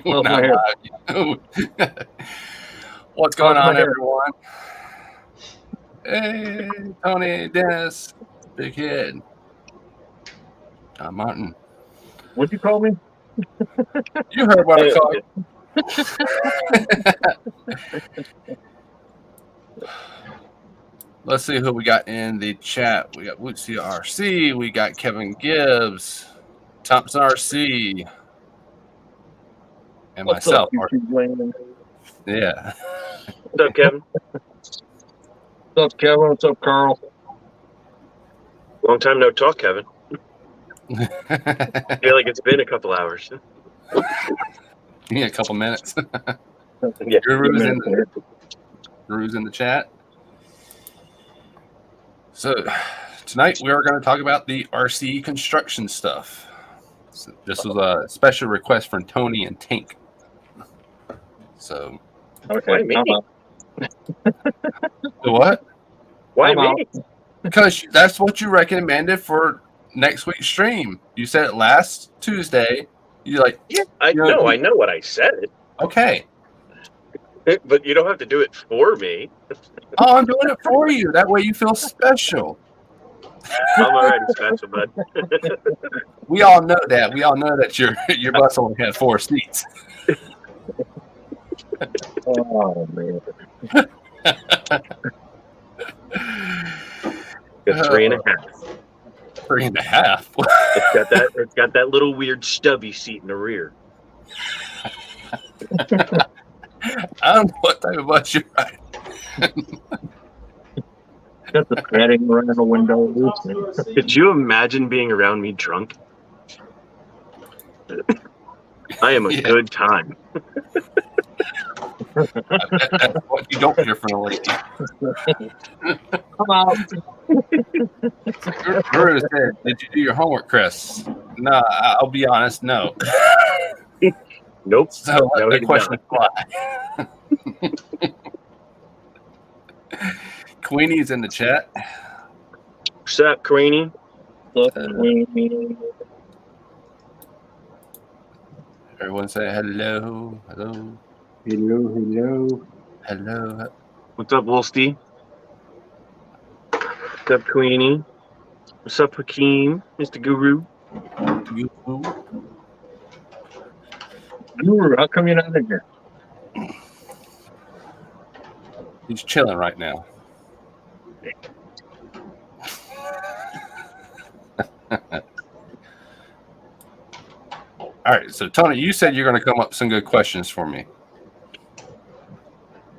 We're not live. What's going on, everyone? Hey, Tony, Dennis, Big Head, Martin. What'd you call me? You heard what I called you. Let's see who we got in the chat. We got Wootsy RC. We got Kevin Gibbs, Thompson RC, and What's myself. Up, yeah. What's up, Kevin? What's up, Kevin? What's up, Carl? Long time no talk, Kevin. I feel like it's been a couple hours. Yeah, a couple minutes. Yeah, Guru's in the chat. So tonight we are going to talk about the RC construction stuff. So this was a special request from Tony and Tink. So okay, me? The what? Why me? Because that's what you recommended for next week's stream. You said it last Tuesday. You're like, yeah, I know what I said. Okay. But you don't have to do it for me. Oh, I'm doing it for you. That way you feel special. I'm already special, bud. We all know that. We all know that your bus only had 4 seats. Oh, man. Got 3.5. 3.5. It's got that little weird stubby seat in the rear. I don't know what type of bus you're riding. Got the padding around the window. Could you imagine being around me drunk? I am a good time. That's what you don't hear from a lady. Come out. Guru said, "Did you do your homework, Chris?" No, I'll be honest, no. Nope. So no, the question fly. Queenie's in the chat. What's up, Queenie? Everyone say hello, hello. Hello. What's up, Wolsty? What's up, Queenie? What's up, Hakeem? Mr. Guru? Guru, how come you're not in here? He's chilling right now. All right, so Tony, you said you're going to come up with some good questions for me.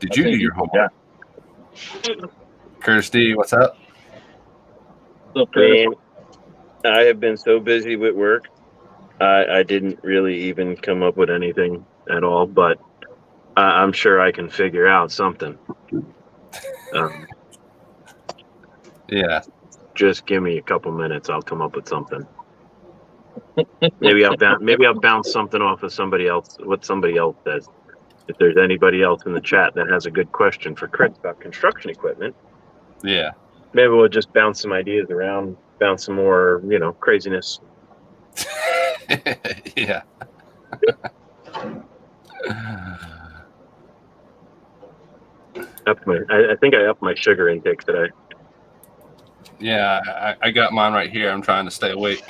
Did you do your homework? Yeah. Curtis D, what's up? Man, I have been so busy with work, I didn't really even come up with anything at all, but I'm sure I can figure out something. Yeah. Just give me a couple minutes, I'll come up with something. Maybe I'll bounce something off of somebody else, what somebody else says. If there's anybody else in the chat that has a good question for Chris about construction equipment, yeah, maybe we'll just bounce some ideas around, bounce some more, craziness. Yeah. I think I upped my sugar intake today. Yeah, I got mine right here. I'm trying to stay awake.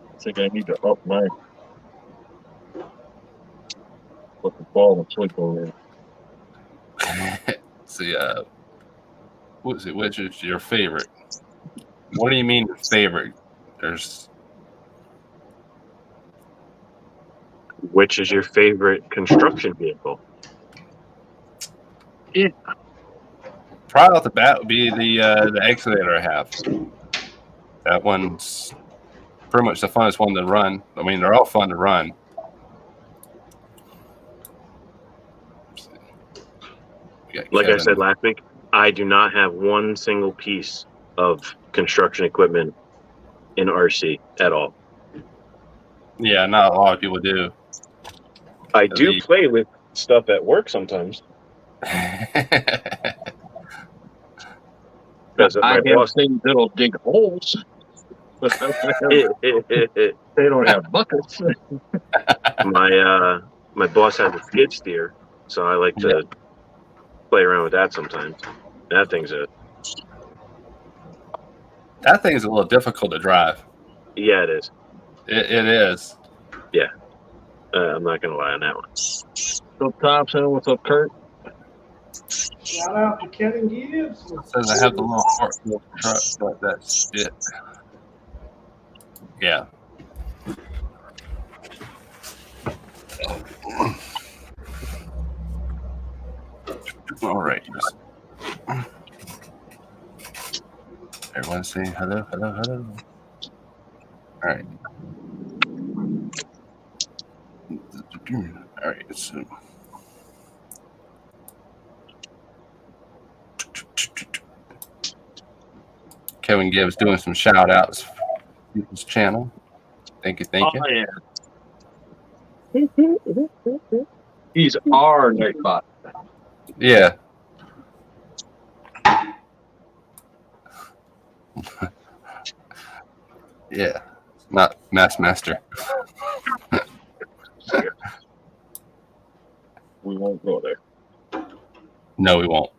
I think I need to up my put the ball and sleep over there. See, which is your favorite? What do you mean favorite? Which is your favorite construction vehicle? Yeah. Probably off the bat would be the excavator I have. That one's pretty much the funnest one to run. I mean, they're all fun to run. Like I said last week, I do not have one single piece of construction equipment in RC at all. Yeah, not a lot of people do. I do play with stuff at work sometimes. I have things that'll dig holes. But they don't have buckets. My boss has a skid steer, so I like to play around with that sometimes. That thing's a a little difficult to drive. yeah, it is. It is. Yeah, I'm not gonna lie on that one. What's up, Thompson? What's up, Kurt? Shout out to Kevin Gibbs. It says I have the little forklift truck, but that's it. Yeah. All right. Everyone say hello, hello, hello. All right. All right. So. Kevin Gibbs doing some shout outs for people's channel. Thank you. Yeah. He's our Nightbot. Yeah. Yeah. Not Mass Master. We won't go there. No, we won't.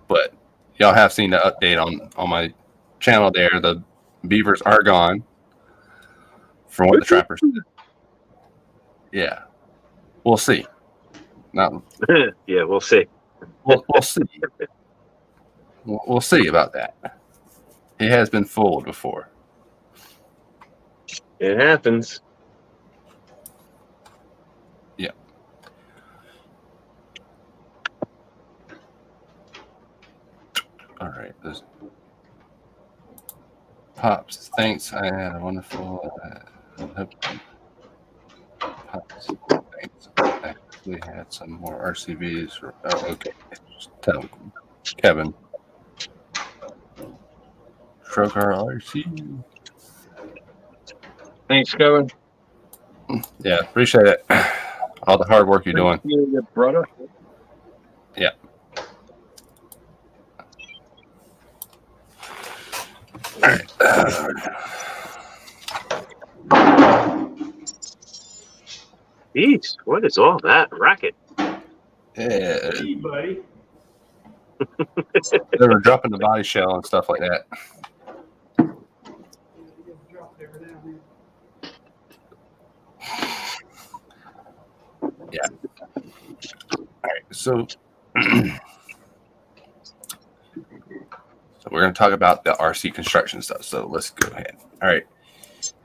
But y'all have seen the update on my channel there. The beavers are gone from what the trappers said. Yeah. We'll see. No. Yeah, we'll see. We'll see. We'll see about that. He has been fooled before. It happens. Yeah. All right. Pops, thanks. I had a wonderful. Pops, thanks. I actually had some more RCVs. Oh, okay. Just tell Kevin. Stroke RC. Thanks, Kevin. Yeah, appreciate it. All the hard work you're doing. Thank you, brother. Yeah. All right. Jeez, what is all that racket? Yeah. Hey, buddy. They were dropping the body shell and stuff like that. Yeah. All right. So we're going to talk about the RC construction stuff. So let's go ahead. All right.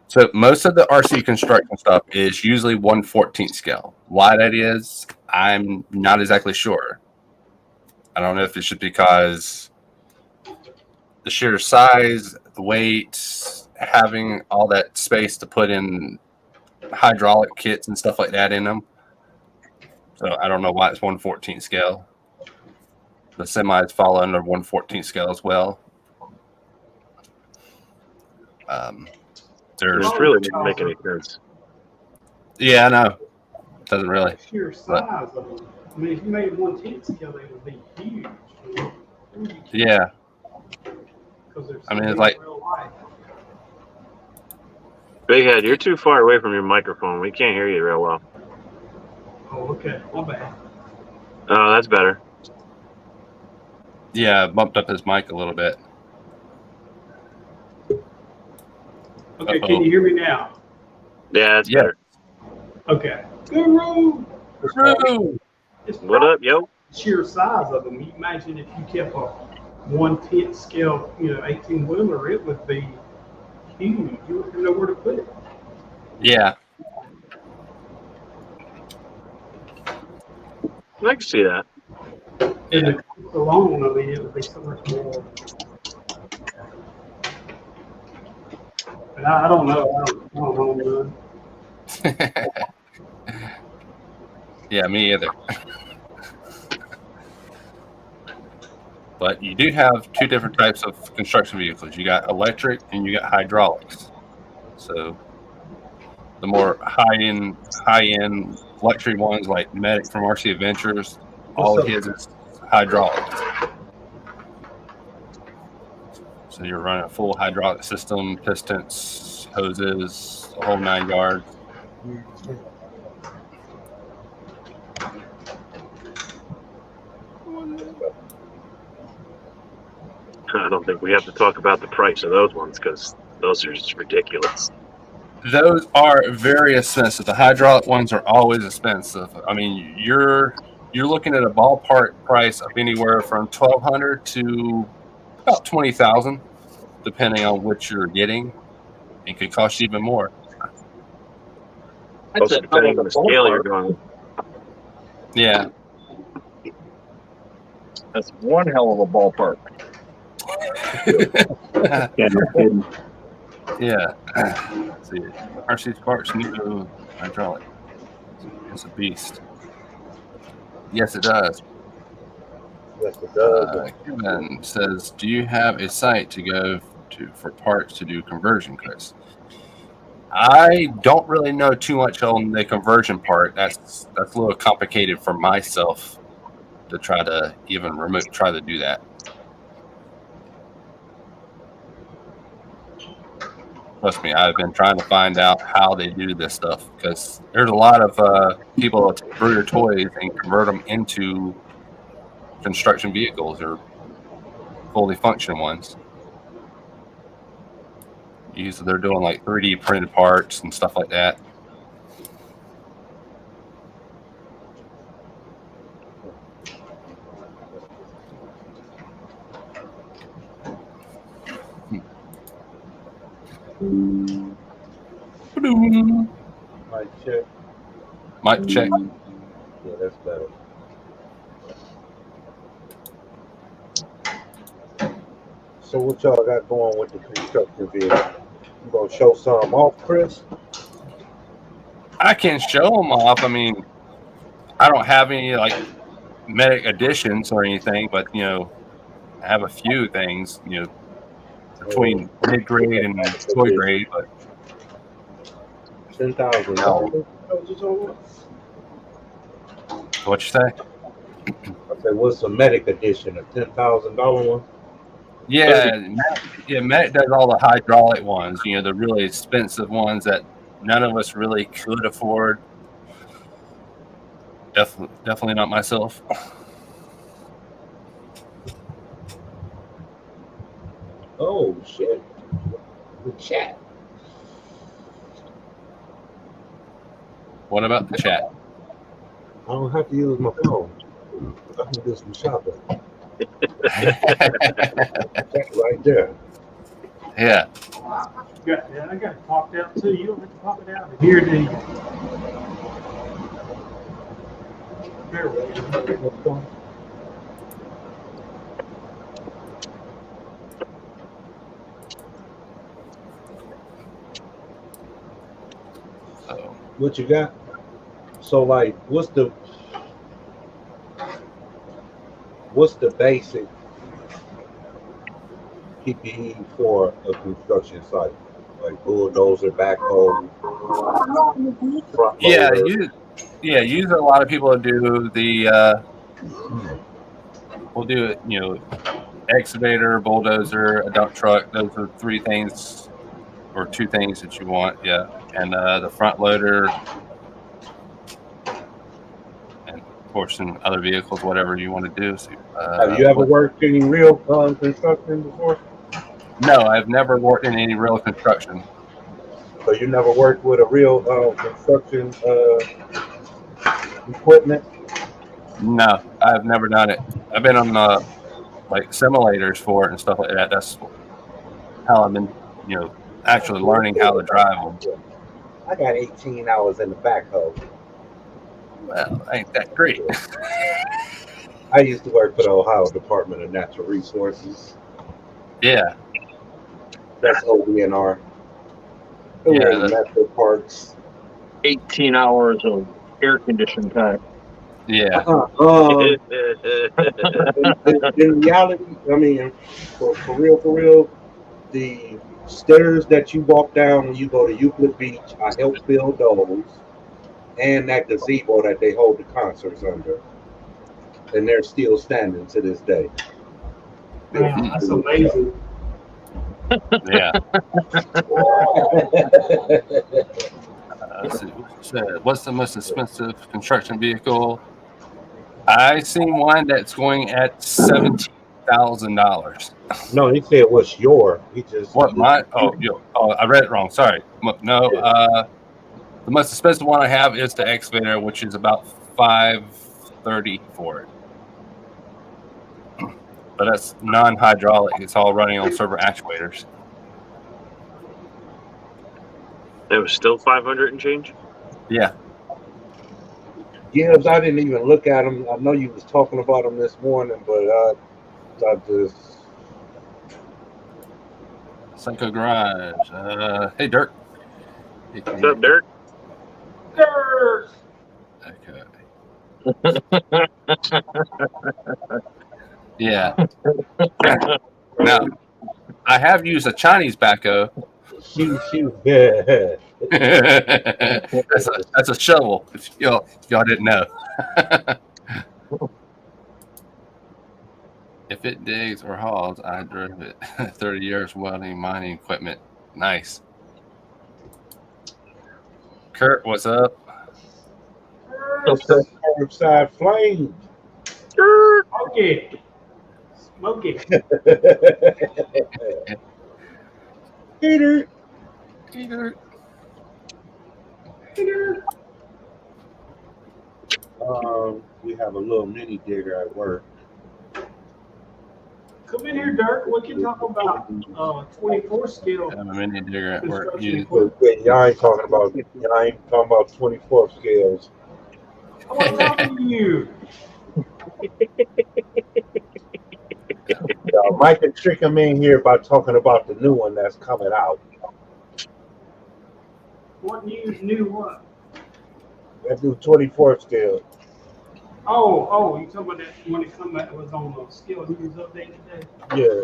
So most of the RC construction stuff is usually 1/14 scale. Why that is, I'm not exactly sure. I don't know if it's just because the sheer size, the weight, having all that space to put in hydraulic kits and stuff like that in them. So I don't know why it's 1/14 scale. The semis fall under 1/14 scale as well. It really didn't make any sense. Yeah, I know. Doesn't really. Sheer size of them. I mean, if you made 1/10 scale, they would be huge. Yeah. I mean, it's like. Big Head, you're too far away from your microphone. We can't hear you real well. Oh, okay. My bad. Oh, that's better. Yeah, bumped up his mic a little bit. Okay, can you hear me now? Yeah, that's better. Okay. Guru! What up, yo? Sheer size of them. You imagine if you kept a 1/10 scale, 18-wheeler, it would be huge. You wouldn't know where to put it. Yeah. I can see that. And if it's alone, I mean, it would be so much more. But I don't know. I don't know, man. Yeah, me either. But you do have two different types of construction vehicles. You got electric and you got hydraulics. So the more high-end luxury ones like Medic from RC Adventures, all of his is hydraulics. So you're running a full hydraulic system, pistons, hoses, the whole 9 yards. I don't think we have to talk about the price of those ones because those are just ridiculous. Those are very expensive. The hydraulic ones are always expensive. I mean, you're looking at a ballpark price of anywhere from $1,200 to about $20,000, depending on what you're getting. It could cost you even more. Also, depending on the scale you're going. Yeah. That's one hell of a ballpark. Yeah, no kidding. Yeah. Let's see. RC Sparks new hydraulic. It's a beast. Yes, it does. Yes, it does. Kevin says, do you have a site to go to for parts to do conversion, Chris? I don't really know too much on the conversion part. That's a little complicated for myself to try to even try to do that. Trust me, I've been trying to find out how they do this stuff because there's a lot of people that take Bruder toys and convert them into construction vehicles or fully functioning ones. Usually they're doing like 3D printed parts and stuff like that. Mic check. Mic check. Yeah, that's better. So what y'all got going with the construction vehicle? You gonna show some off, Chris? I can show them off. I mean, I don't have any like medic additions or anything, but you know, I have a few things, you know, between mid grade and toy grade. But $10,000. what you say? I said, what's a medic edition? A $10,000 one? Yeah, Matt does all the hydraulic ones. You know, the really expensive ones that none of us really could afford. Definitely not myself. Oh shit! The chat. What about the chat? I don't have to use my phone. I can do some shopping. Chat right there. Yeah. I got it popped out too. You don't have to pop it out here, do you? There we go. So What you got? So like, what's the basic PPE for a construction site? Like bulldozer, backhoe, front yeah, loader. usually a lot of people do the we'll do it, you know, excavator, bulldozer, a dump truck. Those are 3 things or 2 things that you want. Yeah. And the front loader and of course in other vehicles, whatever you want to do. So, Have you ever worked any real construction before? No, I've never worked in any real construction. So you never worked with a real construction equipment? No, I've never done it. I've been on like simulators for it and stuff like that. That's how I've been, you know, actually learning how to drive them. I got 18 hours in the backhoe. Well, ain't that great? I used to work for the Ohio Department of Natural Resources. Yeah. That's ODNR. Yeah, Metro Parks. 18 hours of air conditioned time. Yeah. In reality, I mean, for real, the stairs that you walk down when you go to Euclid Beach, I helped build those, and that gazebo that they hold the concerts under, and they're still standing to this day. Man, that's amazing. Yeah. Let's see. What's the most expensive construction vehicle? I seen one that's going at $17,000. No, he said, "What's your?" He just What my? Oh, I read it wrong. Sorry. No. The most expensive one I have is the excavator, which is about $530 for it. But that's non-hydraulic. It's all running on servo actuators. It was still 500 and change. Yeah. Gibbs, I didn't even look at him. I know you was talking about him this morning, but I just Psycho Garage. Hey, Dirk. What's up, Dirk? Dirt. Okay. Yeah. Now, I have used a Chinese backhoe. she yeah. That's a shovel. If y'all didn't know. If it digs or hauls, I drove it. 30 years welding, mining equipment. Nice. Kurt, what's up? Curbside flame. Okay. Smoky. Peter. We have a little mini digger at work. Come in here, Dirk. We can talk about 24 scale. I'm a mini digger at work. construction You, equipment. Y'all ain't talking about 24 scales. I'm talking to you. Mike can trick him in here by talking about the new one that's coming out. What new what? That new 24 scale. Oh, you talking about that when it come back? It was on the scale news update today. Yeah.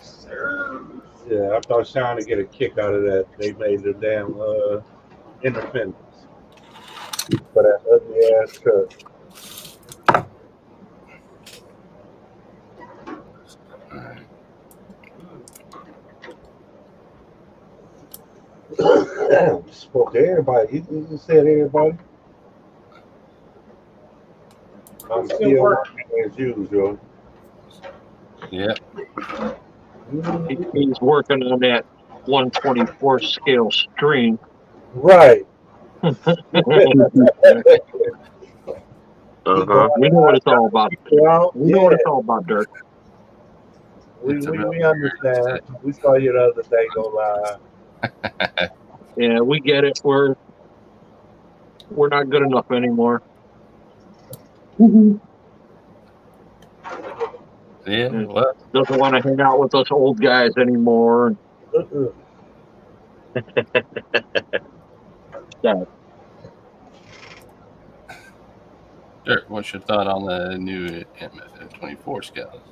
Sir. Yeah, I thought Sean would get a kick out of that. They made the damn independence for that ugly ass truck. Spoke to everybody. He said everybody. I'm still working as usual. yeah. He's working on that 124 scale string. Right. Uh-huh. We know what it's all about. Well, We know what it's all about, Dirk. we understand. We saw you the other day go live. Yeah, we get it. We're not good enough anymore. Yeah. Well, Doesn't want to hang out with us old guys anymore. Yeah. Dirk, what's your thought on the new MF24 scale?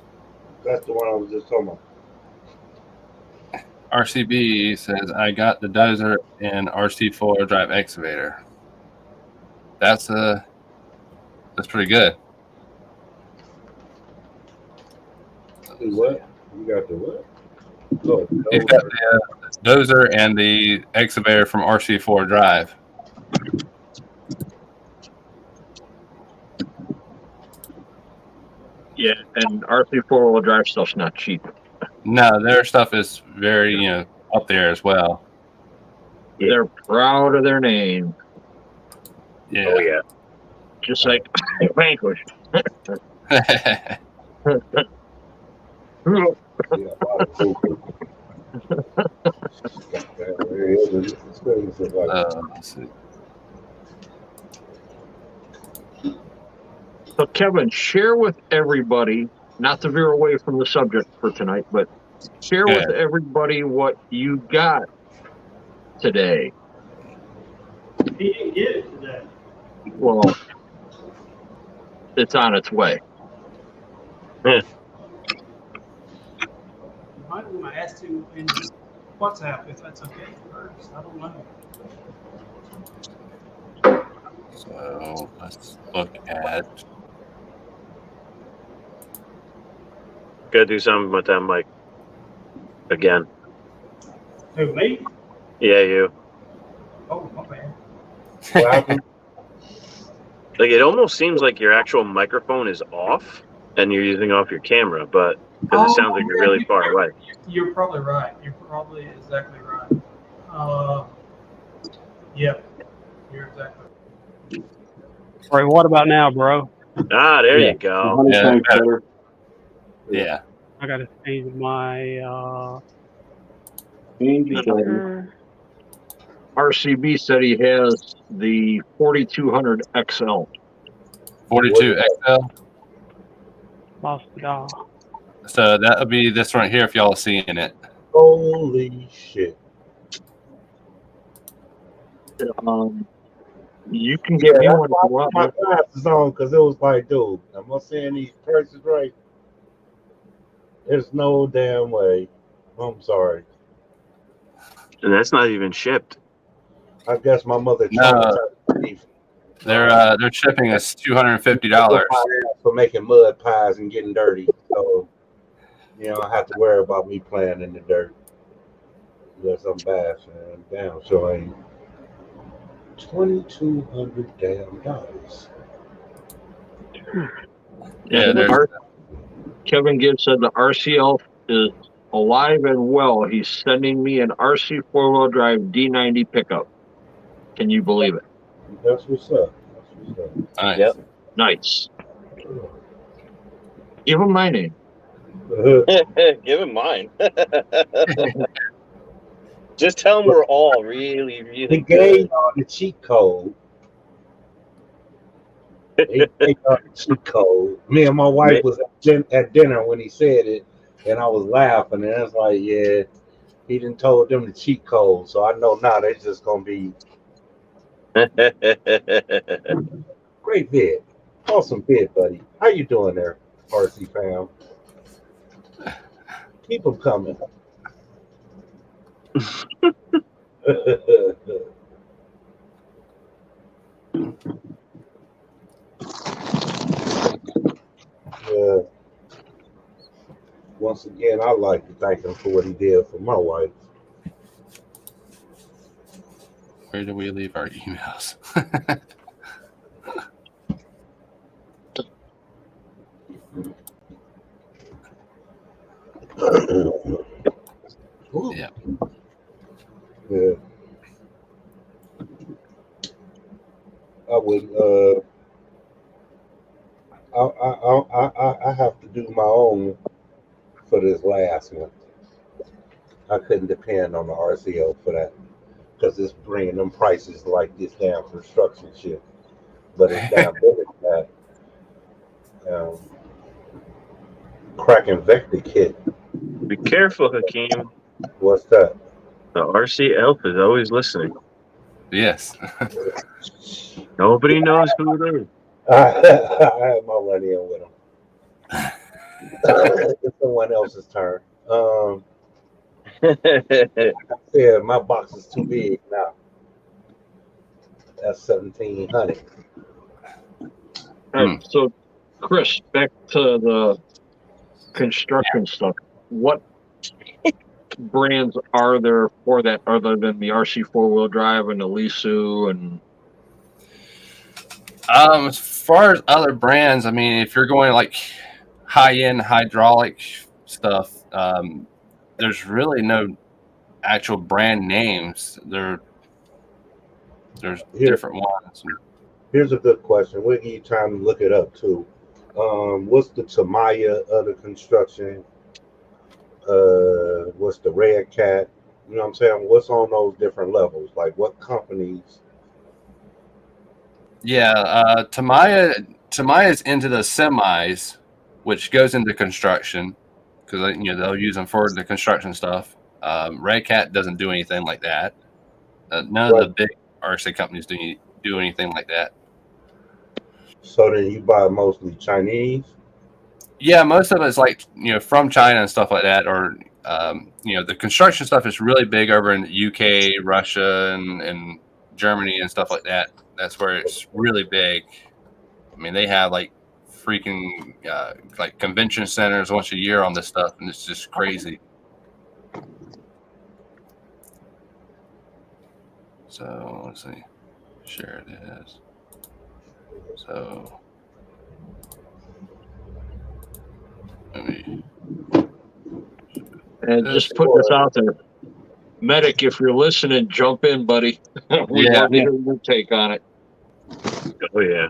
That's the one I was just talking about. RCB says, I got the dozer and RC4 drive excavator. That's pretty good. The what? You got the what? Oh, You've got the dozer and the excavator from RC4 drive. Yeah, and RC 4-wheel drive stuff's not cheap. No, their stuff is very, up there as well. They're proud of their name, Yeah. Oh yeah. just like Vanquish. Let's see. So, Kevin, share with everybody, not to veer away from the subject for tonight, but share with everybody what you got today. He didn't get it today. Well, it's on its way. You might want to ask him in WhatsApp if that's okay first. I don't know. So let's look at Gotta do something with that mic again. Who, me? Yeah, you. Oh, my bad. What happened? Like it almost seems like your actual microphone is off and you're using off your camera, but because it sounds like you're really far away. You're probably right. You're probably exactly right. Yep. You're exactly right. All right, what about now, bro? Ah, there Yeah. you go. Honey Yeah, sounds better. better. Yeah. I gotta change my Change the setting. speaker. RCB said he has the 4200 XL. 42 XL. Lost it all. So that'll be this right here if y'all are seeing it. Holy shit. You can get me one if you want. My man. glasses on because it was like, dude, am I saying these prices right? There's no damn way. I'm sorry. And that's not even shipped. I guess my mother No. traumatized me They're shipping us $250. for making mud pies and getting dirty. So, you know, I have to worry about me playing in the dirt. Unless I'm bashing down. So ain't $2,200 damn dollars. Yeah, there's Kevin Gibbs said the RCL is alive and well. He's sending me an RC 4-wheel drive D90 pickup. Can you believe it? That's what's up. That's what's up. nice. Yep. Nice. Give him my name. Give him mine. Just tell him we're all really, really He gave good. y'all the cheat code. He gave y'all the cheat code. Me and my wife was at dinner when he said it, and I was laughing, and it's like, yeah, he didn't told them the cheat code, so I know now they're just gonna be great vid, awesome vid, buddy. How you doing there, RC fam? Keep them coming. Yeah. Once again, I'd like to thank him for what he did for my wife. Where do we leave our emails? Ooh. Yeah. Yeah. I would. I have to do my own for this last one. I couldn't depend on the RCO for that because it's bringing them prices like this damn construction shit. But it's damn good at that. Cracking vector kit. Be careful, Hakeem. What's that? The RC Elf is always listening. Yes. Nobody knows who it is. I have my run in with him. It's someone else's turn. Yeah, my box is too big now. That's 1,700. All right, so Chris, back to the construction stuff. What brands are there for that other than the RC 4-wheel drive and the Lisu and As far as other brands, I mean, if you're going like high-end hydraulic stuff, there's really no actual brand names. There's different ones. Here's a good question. We'll give you time to look it up too. What's the Tamaya of the construction? What's the Red Cat? You know what I'm saying? What's on those different levels? Like what companies? Yeah, Tamaya's into the semis, which goes into construction because they'll use them for the construction stuff. Red Cat doesn't do anything like that. None of the big RC companies do anything like that. So then you buy mostly Chinese? Yeah, most of it's like from China and stuff like that, or the construction stuff is really big over in the UK, Russia, and Germany and stuff like that. That's where it's really big. I mean, they have like freaking like convention centers once a year on this stuff, and it's just crazy. So let's see, share this. So let me. And just put this out there. Medic, if you're listening, jump in, buddy. We'd Yeah. love to hear your take on it. Oh yeah.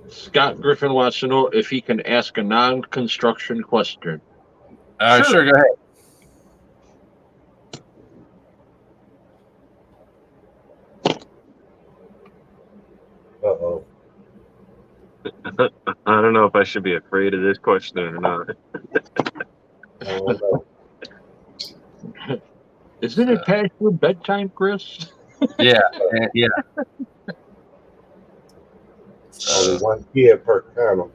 Scott Griffin wants to know if he can ask a non-construction question. Sure, go ahead. Uh-oh. I don't know if I should be afraid of this question or not. I don't know. Isn't it past your bedtime, Chris? Yeah. Only one kid per panel.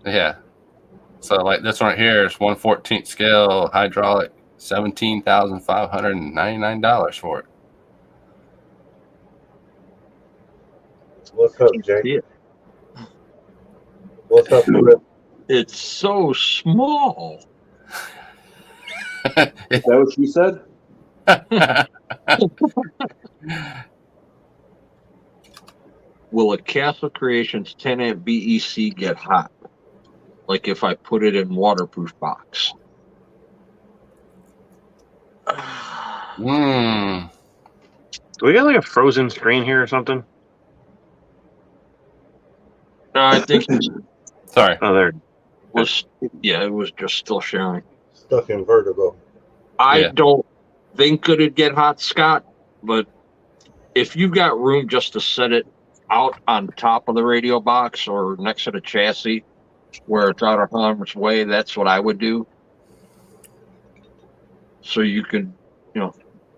Yeah. So like this one right here is 1/14 scale hydraulic, $17,599 for it. What's up, Jake? Yeah. What's up, Chris? It's so small. Is that what she said? Will a Castle Creations 10 amp BEC get hot? Like if I put it in waterproof box? Mm. Do we got like a frozen screen here or something? No, I think it Sorry. Oh, there. was, yeah, it was just still sharing. Stuck in vertigo. I Yeah. don't think it'd get hot, Scott, but if you've got room just to set it out on top of the radio box or next to the chassis where it's out of harm's way, that's what I would do. So you could,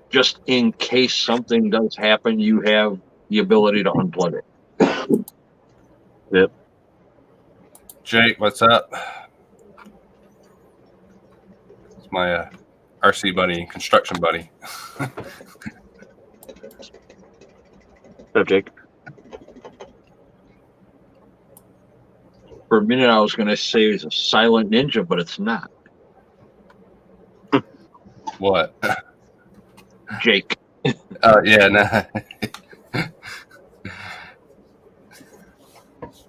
just in case something does happen, you have the ability to unplug it. Yep. Jake, what's up? It's my RC buddy, construction buddy. What's up, Jake? For a minute, I was going to say it's a silent ninja, but it's not. What? Jake. Yeah, nah.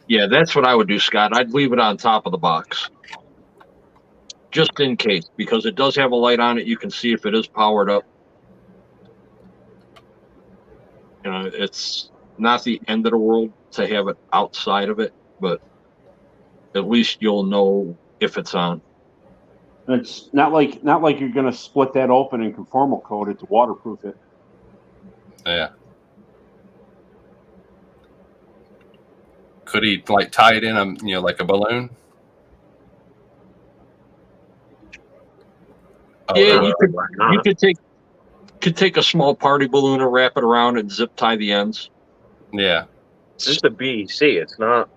Yeah, that's what I would do, Scott. I'd leave it on top of the box. Just in case, because it does have a light on it. You can see if it is powered up. It's not the end of the world to have it outside of it, but at least you'll know if it's on. It's not like you're gonna split that open and conformal coat it to waterproof it. Yeah. Could he like tie it in like a balloon? Oh, Yeah, well, you could take a small party balloon and wrap it around and zip tie the ends. yeah. It's just a BEC. It's not.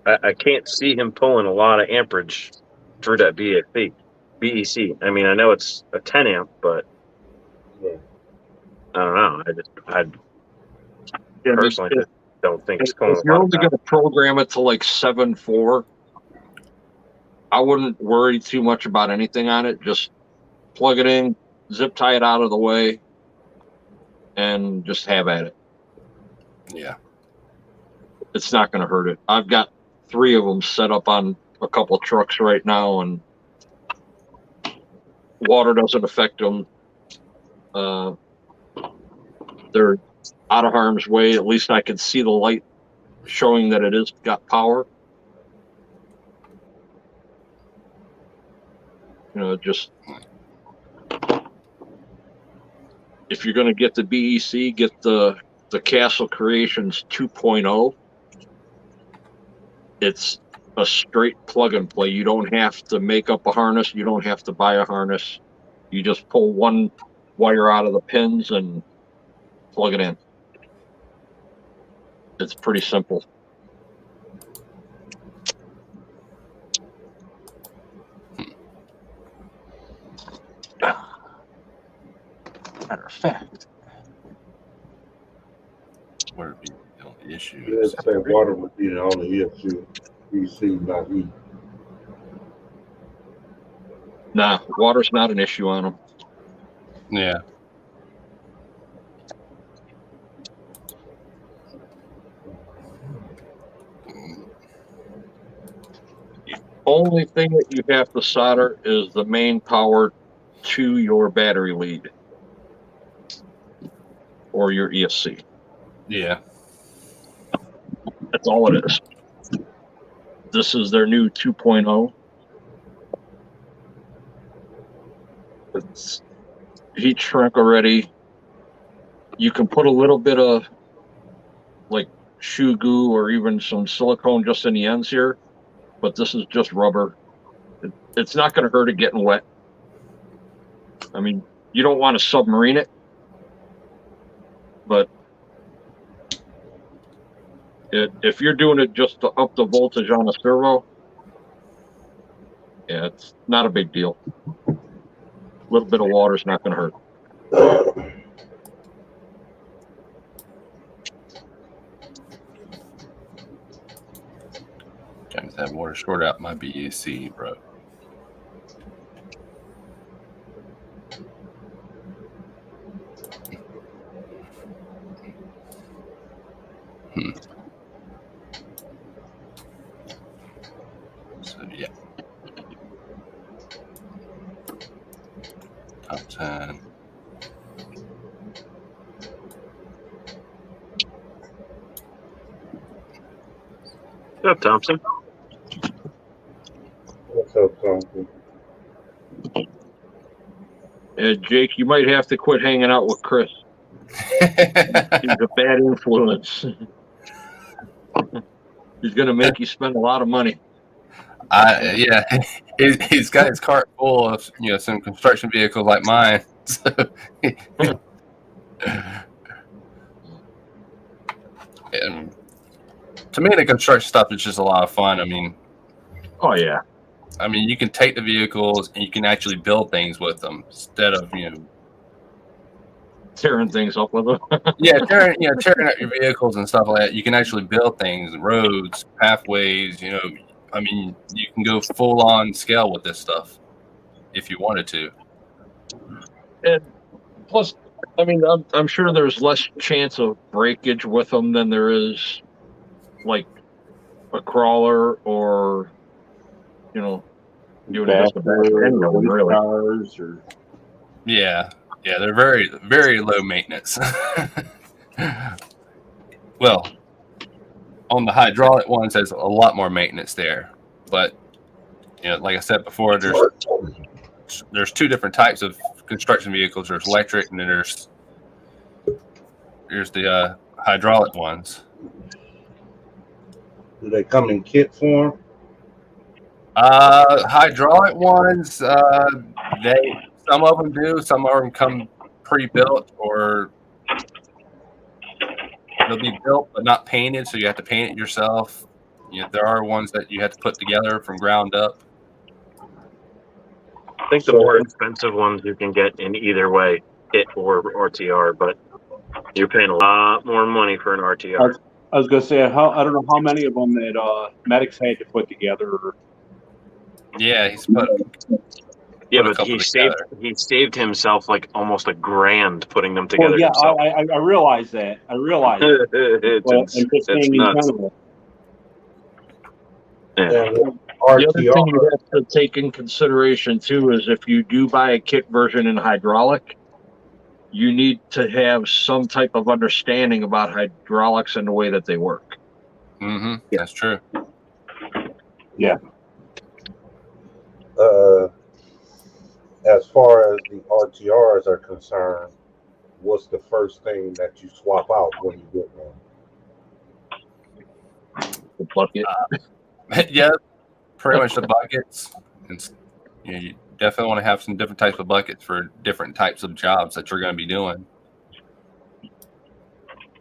I can't see him pulling a lot of amperage through that BEC. I mean, I know it's a 10 amp, but Yeah. I don't know. I personally just don't think it's pulling If a you're lot only of going to program it to like 7.4, I wouldn't worry too much about anything on it. Just plug it in, zip tie it out of the way, and just have at it. Yeah. It's not going to hurt it. I've got 3 of them set up on a couple of trucks right now, and water doesn't affect them. They're out of harm's way. At least I can see the light showing that it is got power. Just if you're going to get the BEC, get the Castle Creations 2.0. It's a straight plug and play. You don't have to make up a harness. You don't have to buy a harness. You just pull one wire out of the pins and plug it in. It's pretty simple. Matter of fact, issues. Let's say water would be the only issue. DC, not heat. Nah, water's not an issue on them. Yeah. Only thing that you have to solder is the main power to your battery lead or your ESC. Yeah. That's all it is. This is their new 2.0. It's heat shrink already. You can put a little bit of like shoe goo or even some silicone just in the ends here, but this is just rubber. It's not going to hurt it getting wet. I mean, you don't want to submarine it, but if you're doing it just to up the voltage on a servo, yeah, it's not a big deal. A little bit of water is not going to hurt. Trying to have water short out my BAC, bro. So yeah. Top 10. What's up, Thompson? What's up, Thompson? Jake, you might have to quit hanging out with Chris. He's a bad influence. He's going to make you spend a lot of money. Yeah, he's got his cart full of some construction vehicles like mine. So, and to me, the construction stuff is just a lot of fun. I mean, Oh, yeah. you can take the vehicles and you can actually build things with them instead of Tearing things up with them. tearing up your vehicles and stuff like that. You can actually build things, roads, pathways. You can go full on scale with this stuff if you wanted to. And plus, I'm sure there's less chance of breakage with them than there is like a crawler or, doing it just really. Cars or Yeah, they're very, very low maintenance. Well, on the hydraulic ones, there's a lot more maintenance there. But, like I said before, there's two different types of construction vehicles. There's electric, and then there's the hydraulic ones. Do they come in kit form? Hydraulic ones, some of them do. Some of them come pre-built, or they'll be built but not painted, so you have to paint it yourself. There are ones that you have to put together from ground up. I think the more expensive ones you can get in either way, kit or RTR, but you're paying a lot more money for an RTR. I was going to say, I don't know how many of them that Medics had to put together. Yeah, he's put. Yeah, but he saved himself like almost $1,000 putting them together. Well, yeah, himself. I realize that. I realize it. It's nuts. Yeah. The other thing you have to take in consideration too is if you do buy a kit version in hydraulic, you need to have some type of understanding about hydraulics and the way that they work. Mm-hmm. Yeah. That's true. Yeah. As far as the RTRs are concerned, what's the first thing that you swap out when you get one? The bucket. Yeah, pretty much the buckets. You definitely want to have some different types of buckets for different types of jobs that you're going to be doing.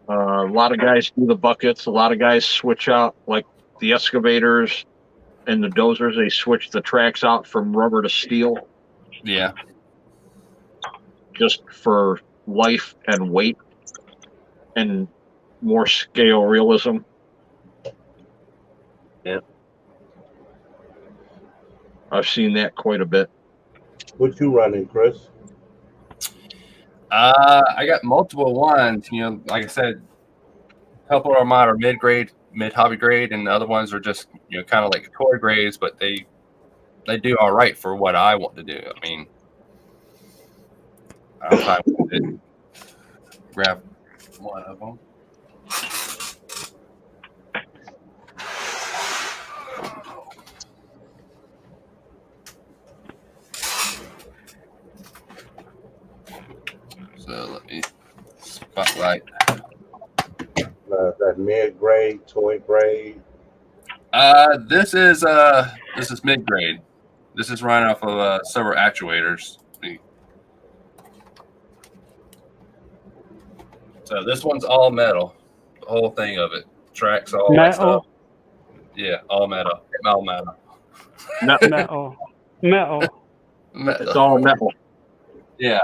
A lot of guys do the buckets. A lot of guys switch out, like the excavators and the dozers. They switch the tracks out from rubber to steel. Yeah. Just for life and weight. And more scale realism. Yeah. I've seen that quite a bit. What you running, Chris? I got multiple ones. You know, like I said, a couple of mine are mid-grade, mid-hobby grade, and the other ones are just, you know, kind of like toy grades, but they do all right for what I want to do. I mean, I'm fine with it. Grab one of them. So let me spotlight. That mid-grade, toy grade. This is mid grade. This is running off of servo actuators. So this one's all metal, the whole thing of it. Tracks, all that stuff. Metal, Yeah, all metal. All metal. metal, metal. Metal. It's all metal. Yeah.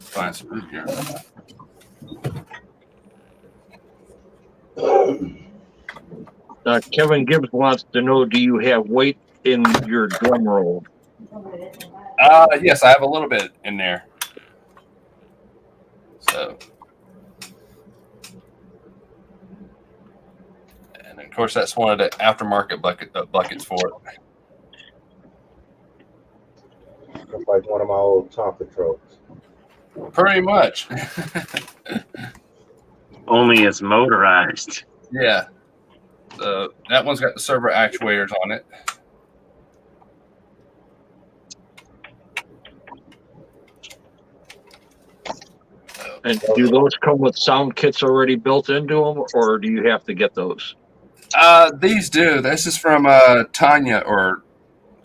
Find some here. Kevin Gibbs wants to know, do you have weight in your drum roll? Yes, I have a little bit in there. So, and of course, that's one of the aftermarket buckets for it. It's like one of my old Tonka trucks. Pretty much. Only it's motorized. Yeah. So that one's got the servo actuators on it. And do those come with sound kits already built into them, or do you have to get those? These do. This is from Tanya or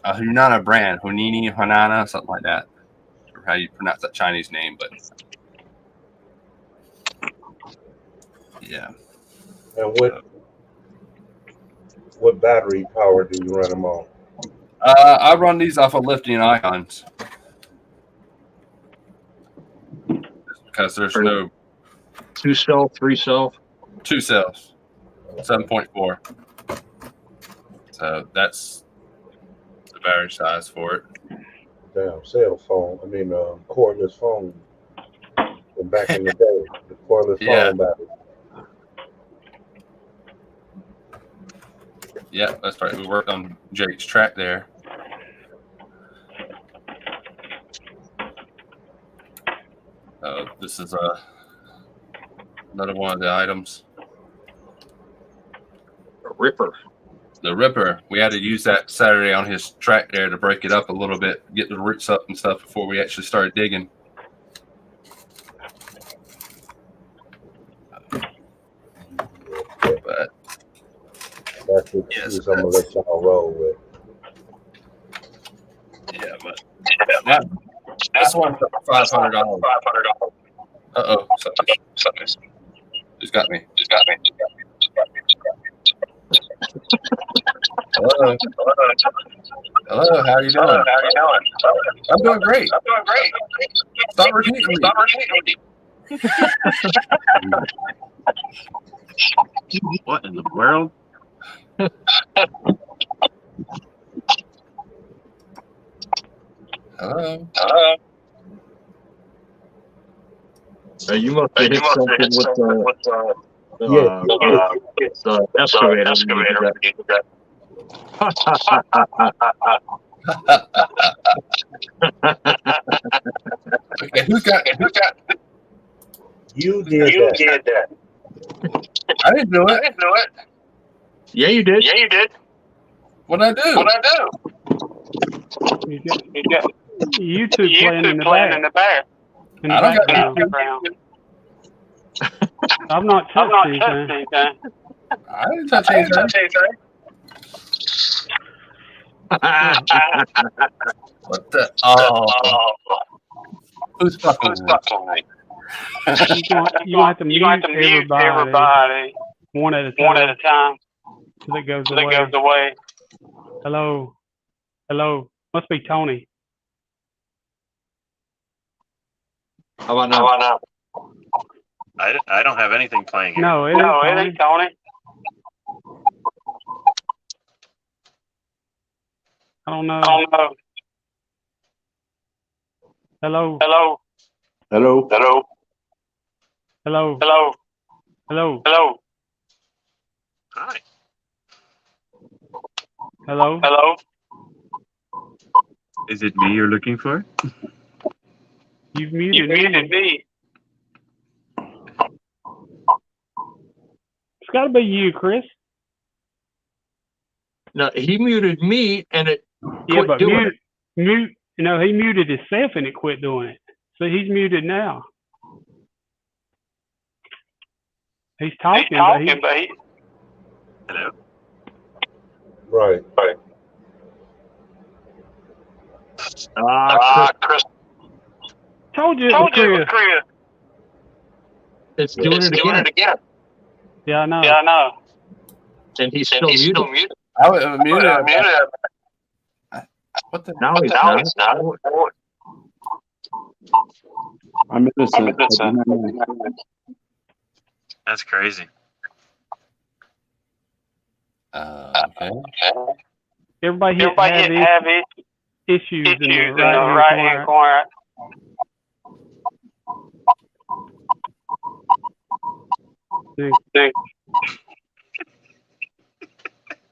a Hunana brand, Hunini, Hanana, something like that. Or how you pronounce that Chinese name, but yeah. And what battery power do you run them on? I run these off of lithium ions because there's no 2-cell, 3-cell? 2 cells, 7.4. So that's the battery size for it. Damn, cell phone. I mean, cordless phone. From back in the day, the cordless phone battery. Yeah, that's right. We worked on Jake's track there. This is another one of the items. A ripper. The ripper. We had to use that Saturday on his track there to break it up a little bit, get the roots up and stuff before we actually started digging. But that's what I'm gonna let y'all roll with. Yeah, but this one's $500. Uh-oh, something's just got me. Hello. Hello, how are you doing? I'm doing great. Stop repeating me. What in the world? Hello. You must have hit something with the excavator. Okay, who's got? You did that. I didn't do it. Yeah, you did. What'd I do? You two playing in the back. In the I don't got background. I've not touched anything. I didn't touch anything. What the? Oh. Who's fucking with me? You have to mute everybody one at a time till it goes away. Hello. Must be Tony. How about now? I don't have anything playing here. No, it ain't Tony. I don't know. Hello. Hello. Hi. Hello. Is it me you're looking for? You've muted me. It's got to be you, Chris. No, he muted me, and it Yeah, quit but doing it. mute. You know, he muted himself and it quit doing it. So he's muted now. He's talking, but he. Hello. Right. Chris, Told you it was Chris. it's doing it again. Yeah, I know. And he's still muted. I was muted. What the? Now he's not. I'm innocent. That's crazy. Okay. Everybody have issues in the right-hand corner.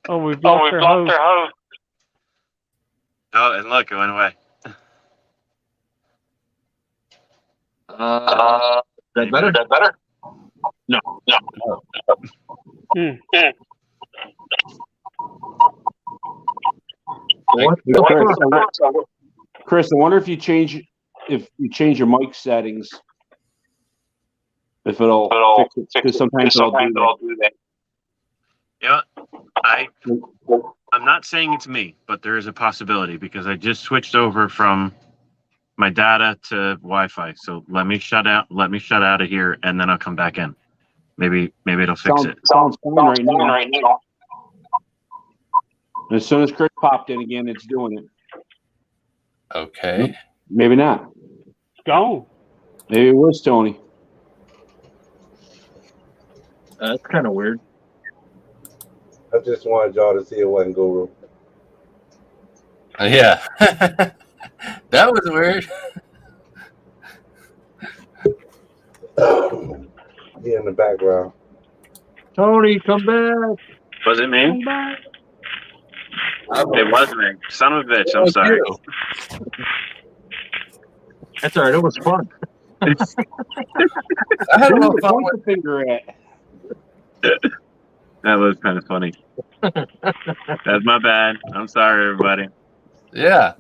Oh, we've lost our host. Oh, and look, it went away. That better? No. Chris, I wonder if you change your mic settings, if it'll fix it, because sometimes it'll do that. Yeah, I'm not saying it's me, but there is a possibility because I just switched over from my data to Wi-Fi. So let me shut out of here, and then I'll come back in. Maybe it'll fix it. Sounds fine right now. And as soon as Chris popped in again, it's doing it. Okay. Maybe not. It's gone. Maybe it was Tony. That's kind of weird. I just wanted y'all to see it wasn't Guru. Yeah. That was weird. He in the background. Tony, come back. Was it me? It was me. Son of a bitch. I'm sorry. That's all right. It was fun. I had a Who little the fun point with the finger at? That was kind of funny. That's my bad. I'm sorry, everybody. Yeah.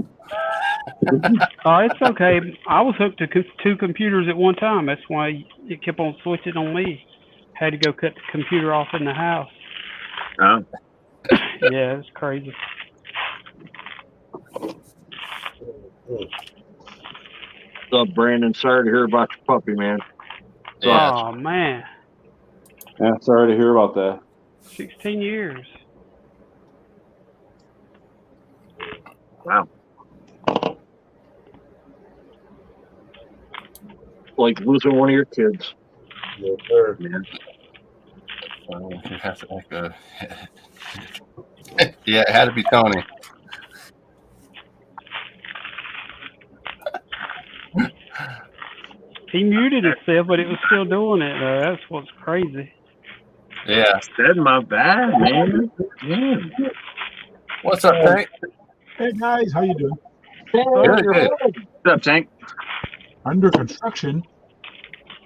Oh, it's okay. I was hooked to two computers at one time. That's why it kept on switching on me. Had to go cut the computer off in the house. Oh. Yeah, it's crazy. What's up, Brandon? Sorry to hear about your puppy, man. Yeah. Oh, man. Yeah, sorry to hear about that. 16 years. Wow. Like losing one of your kids. Yes, sir. Yeah, it had to be Tony. He muted himself, but it was still doing it. That's what's crazy. Yeah. Said my bad, man. Yeah. What's up, Tank? Hey guys, how you doing? Good. What's up, Tank? Under construction.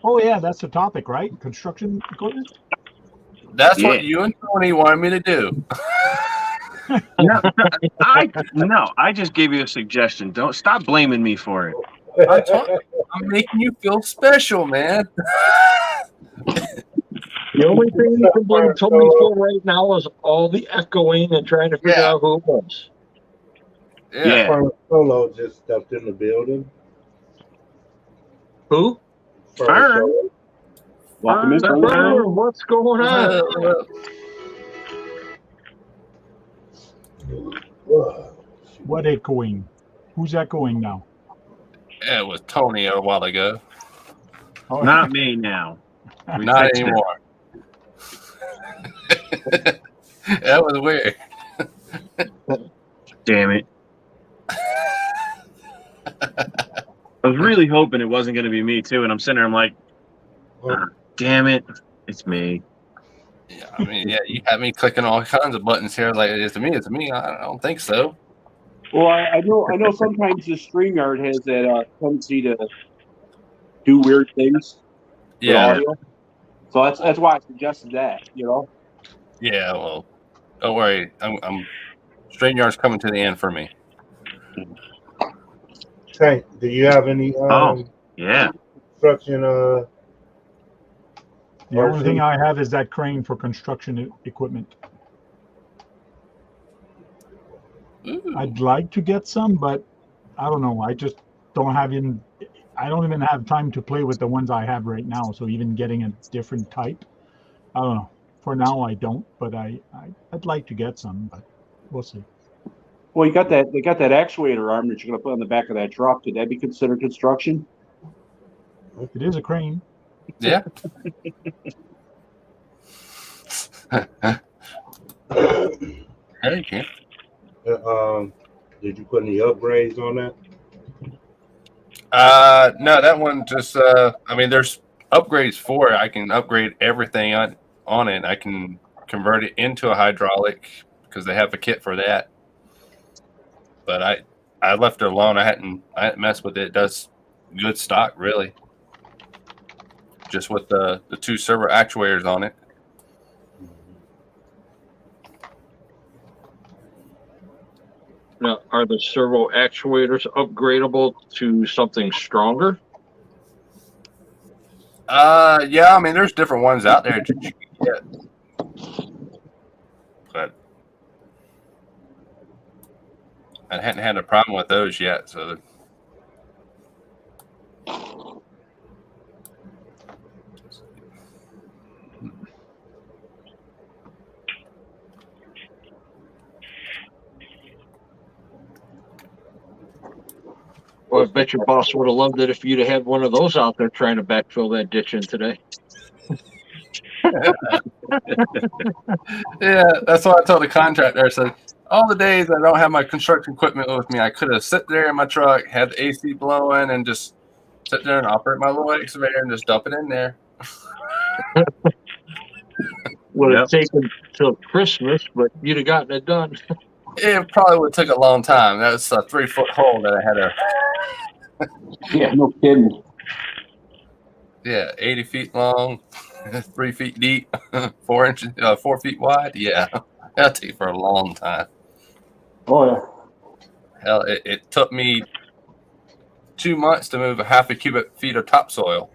Oh yeah, that's the topic, right? Construction equipment. That's what you and Tony wanted me to do. I just gave you a suggestion. Don't stop blaming me for it. I'm making you feel special, man. The only thing you can blame Tony for right now is all the echoing and trying to figure out who it was. Yeah. Solo just stepped in the building. Who? Fern. Welcome in. Fern, what's going on? What echoing? Who's echoing now? Yeah, it was Tony a while ago. Oh, Not me now. Not anymore. That was weird. Damn it. I was really hoping it wasn't going to be me, too. And I'm sitting there, I'm like, damn it. It's me. Yeah, I mean, yeah, you have me clicking all kinds of buttons here. Like, it's me. I don't think so. Well, I know. Sometimes the StreamYard has that tendency to do weird things with Yeah. audio. So that's why I suggested that. Yeah, well, don't worry. I'm StreamYard's coming to the end for me. Tank, do you have any Yeah. construction The only RC? thing I have is that crane for construction equipment. Ooh. I'd like to get some, but I don't know. I just don't have I don't even have time to play with the ones I have right now. So even getting a different type, I don't know. For now, I don't, but I'd like to get some, but we'll see. Well, they got that actuator arm that you're going to put on the back of that truck. Could that be considered construction? It is a crane. Yeah. Hey, you can. Did you put any upgrades on that? No, that one just. I mean, there's upgrades for it. I can upgrade everything on it. I can convert it into a hydraulic because they have a kit for that. But I left it alone. I hadn't messed with it. It does good stock, really. Just with the 2 servo actuators on it. Now, are the servo actuators upgradable to something stronger? Yeah. I mean, there's different ones out there that you can get. But I hadn't had a problem with those yet, so. Well, I bet your boss would have loved it if you'd have had one of those out there trying to backfill that ditch in today. Yeah, that's what I told the contractor. I said, all the days I don't have my construction equipment with me, I could have sit there in my truck, had the AC blowing, and just sit there and operate my little excavator and just dump it in there. Would have taken till Christmas, but you'd have gotten it done. It probably would have took a long time. That was a 3-foot hole that I had to. Yeah, no kidding. Yeah, 80 feet long, 3 feet deep, 4 inches, 4 feet wide. Yeah, that'll take for a long time. Oh yeah. Hell, it took me 2 months to move a half a cubic feet of topsoil,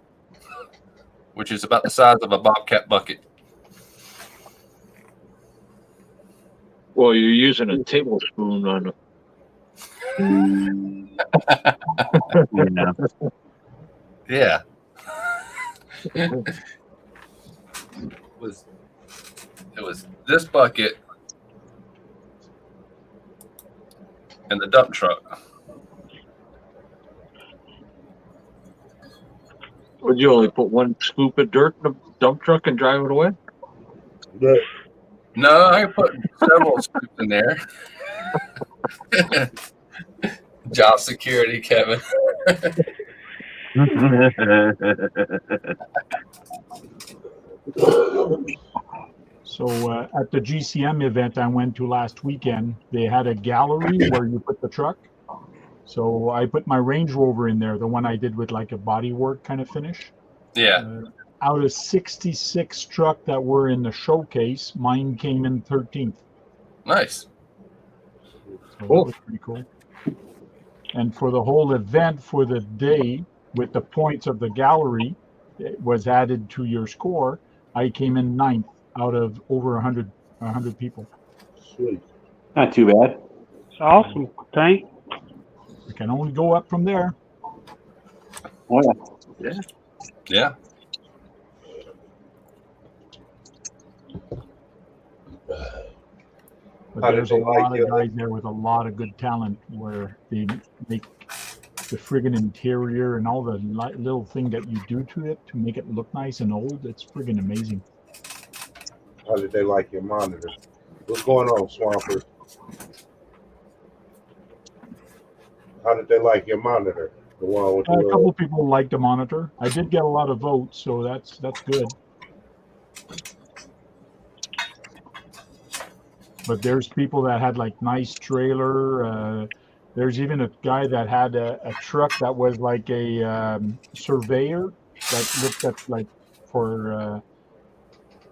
which is about the size of a Bobcat bucket. Well, you're using a tablespoon on Yeah. It was this bucket and the dump truck. Would you only put 1 scoop of dirt in a dump truck and drive it away? But No, I put several scoops in there. Job security, Kevin. So at the GCM event I went to last weekend, they had a gallery where you put the truck. So I put my Range Rover in there, the one I did with like a bodywork kind of finish. Yeah. Out of 66 truck that were in the showcase, mine came in 13th. Nice. So that was pretty cool. And for the whole event for the day, with the points of the gallery, it was added to your score. I came in 9th out of over 100 people. sweet. Not too bad. It's awesome. Thank. We can only go up from there. Oh yeah. Yeah. But How did there's a they like lot of you? guys there with a lot of good talent where they make friggin' interior and all the little thing that you do to it to make it look nice and old. It's friggin' amazing. How did they like your monitor? What's going on, Swampert? How did they like your monitor? The one with A couple of people liked the monitor. I did get a lot of votes, so that's good. But there's people that had like nice trailer. There's even a guy that had a truck that was like a surveyor that looked at like for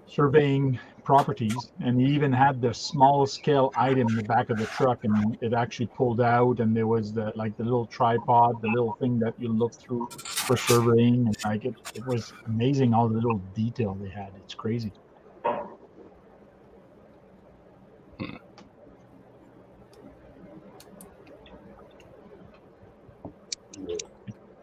surveying properties, and he even had the small scale item in the back of the truck, and it actually pulled out, and there was the little tripod, the little thing that you look through for surveying, and like it was amazing all the little detail they had. It's crazy.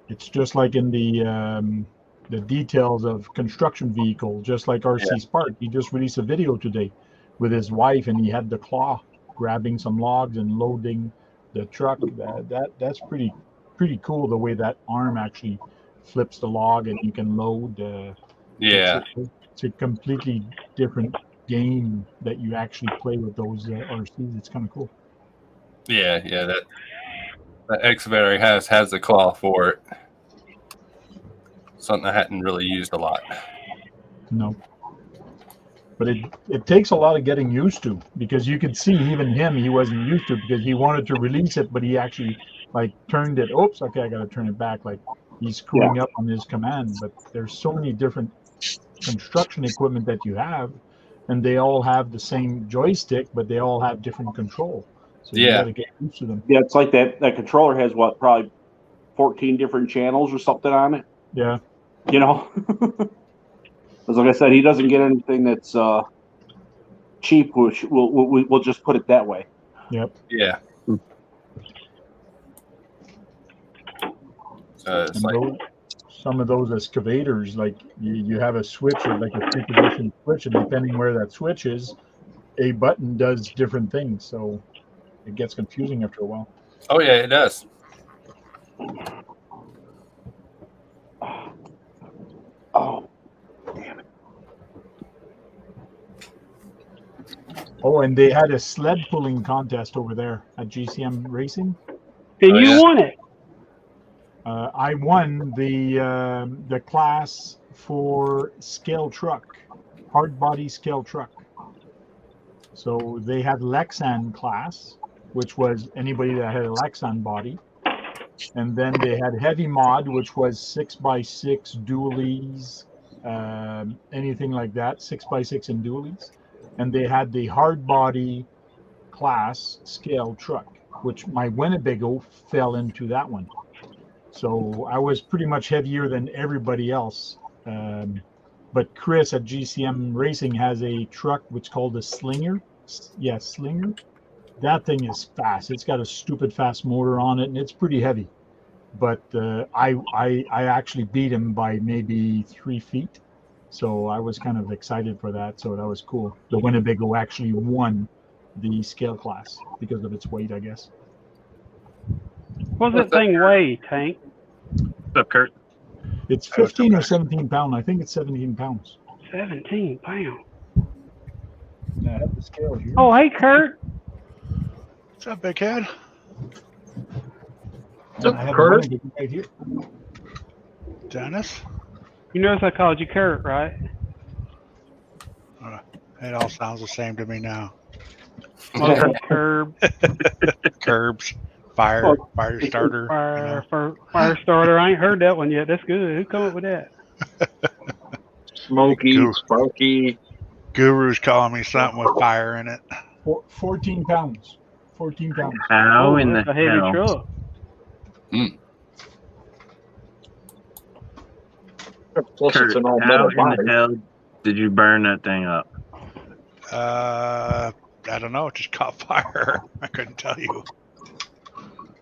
It's just like in the details of construction vehicle, just like RC Spark. He just released a video today with his wife, and he had the claw grabbing some logs and loading the truck. That's pretty cool, the way that arm actually flips the log and you can load. It's a completely different game that you actually play with those RCs. It's kind of cool. Yeah, that excavator has the claw for it. Something I hadn't really used a lot. No. But it takes a lot of getting used to, because you could see even him, he wasn't used to it because he wanted to release it, but he actually like turned it. Oops, okay, I got to turn it back. Like he's screwing up on his command. But there's so many different construction equipment that you have, and they all have the same joystick, but they all have different control. So you got to get used to them. Yeah, it's like that controller has probably 14 different channels or something on it. Yeah. You know, as like I said, he doesn't get anything that's cheap. Which we'll just put it that way. Yep. Yeah. It's like some of those excavators, like you have a switch, or like a 3-position switch, and depending where that switch is, a button does different things. So it gets confusing after a while. Oh yeah, it does. Oh, damn it. Oh, and they had a sled pulling contest over there at GCM Racing. And you won it. I won the class for scale truck, hard body scale truck. So they had Lexan class, which was anybody that had a Lexan body. And then they had heavy mod, which was 6x6 dualies, anything like that, 6x6 and dualies. And they had the hard body class scale truck, which my Winnebago fell into that one. So I was pretty much heavier than everybody else. But Chris at GCM Racing has a truck which is called a Slinger. Yeah, Slinger. That thing is fast. It's got a stupid fast motor on it, and it's pretty heavy. But I actually beat him by maybe 3 feet. So I was kind of excited for that. So that was cool. The Winnebago actually won the scale class because of its weight, I guess. What's that thing weigh, Tank? What's up, Kurt? It's 15 or 17 pounds. I think it's 17 pounds. 17 pounds. I have the scale here. Oh, hey, Kurt. What's up, big head? What's up, Kurt? Right here. Dennis? You notice I called you Kurt, right? It all sounds the same to me now. Curb. Curbs. Fire starter. Fire starter. I ain't heard that one yet. That's good. Who come up with that? Smoky, Sparky. Guru's calling me something with fire in it. 14 pounds. 14 pounds. How in the That's a heavy hell? truck. Plus, Kurt, it's an all how metal in body. the hell did you burn that thing up? I don't know. It just caught fire. I couldn't tell you.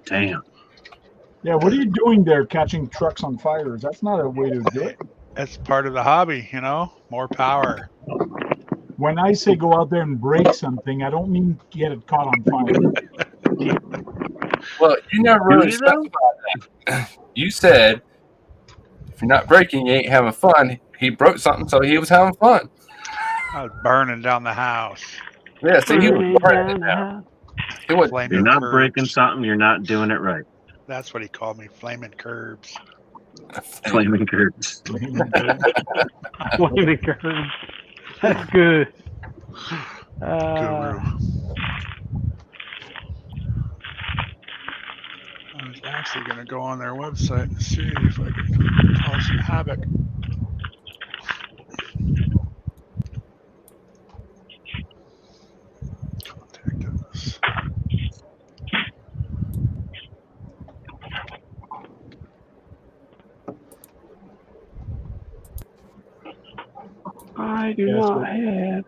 Damn. Yeah, what are you doing there catching trucks on fire? That's not a way to do it. That's part of the hobby, you know? More power. When I say go out there and break something, I don't mean get it caught on fire. Well, you never really specified that. You said if you're not breaking, you ain't having fun. He broke something, so he was having fun. I was burning down the house. Yeah, see, he was burning it the down. house. He was, If Flaming you're not curbs. breaking something, you're not doing it right. That's what he called me, flaming curbs. Flaming curbs. Flaming curves. That's good. Guru. I was actually going to go on their website and see if I could cause some havoc. Contact us. I do Yeah, not have.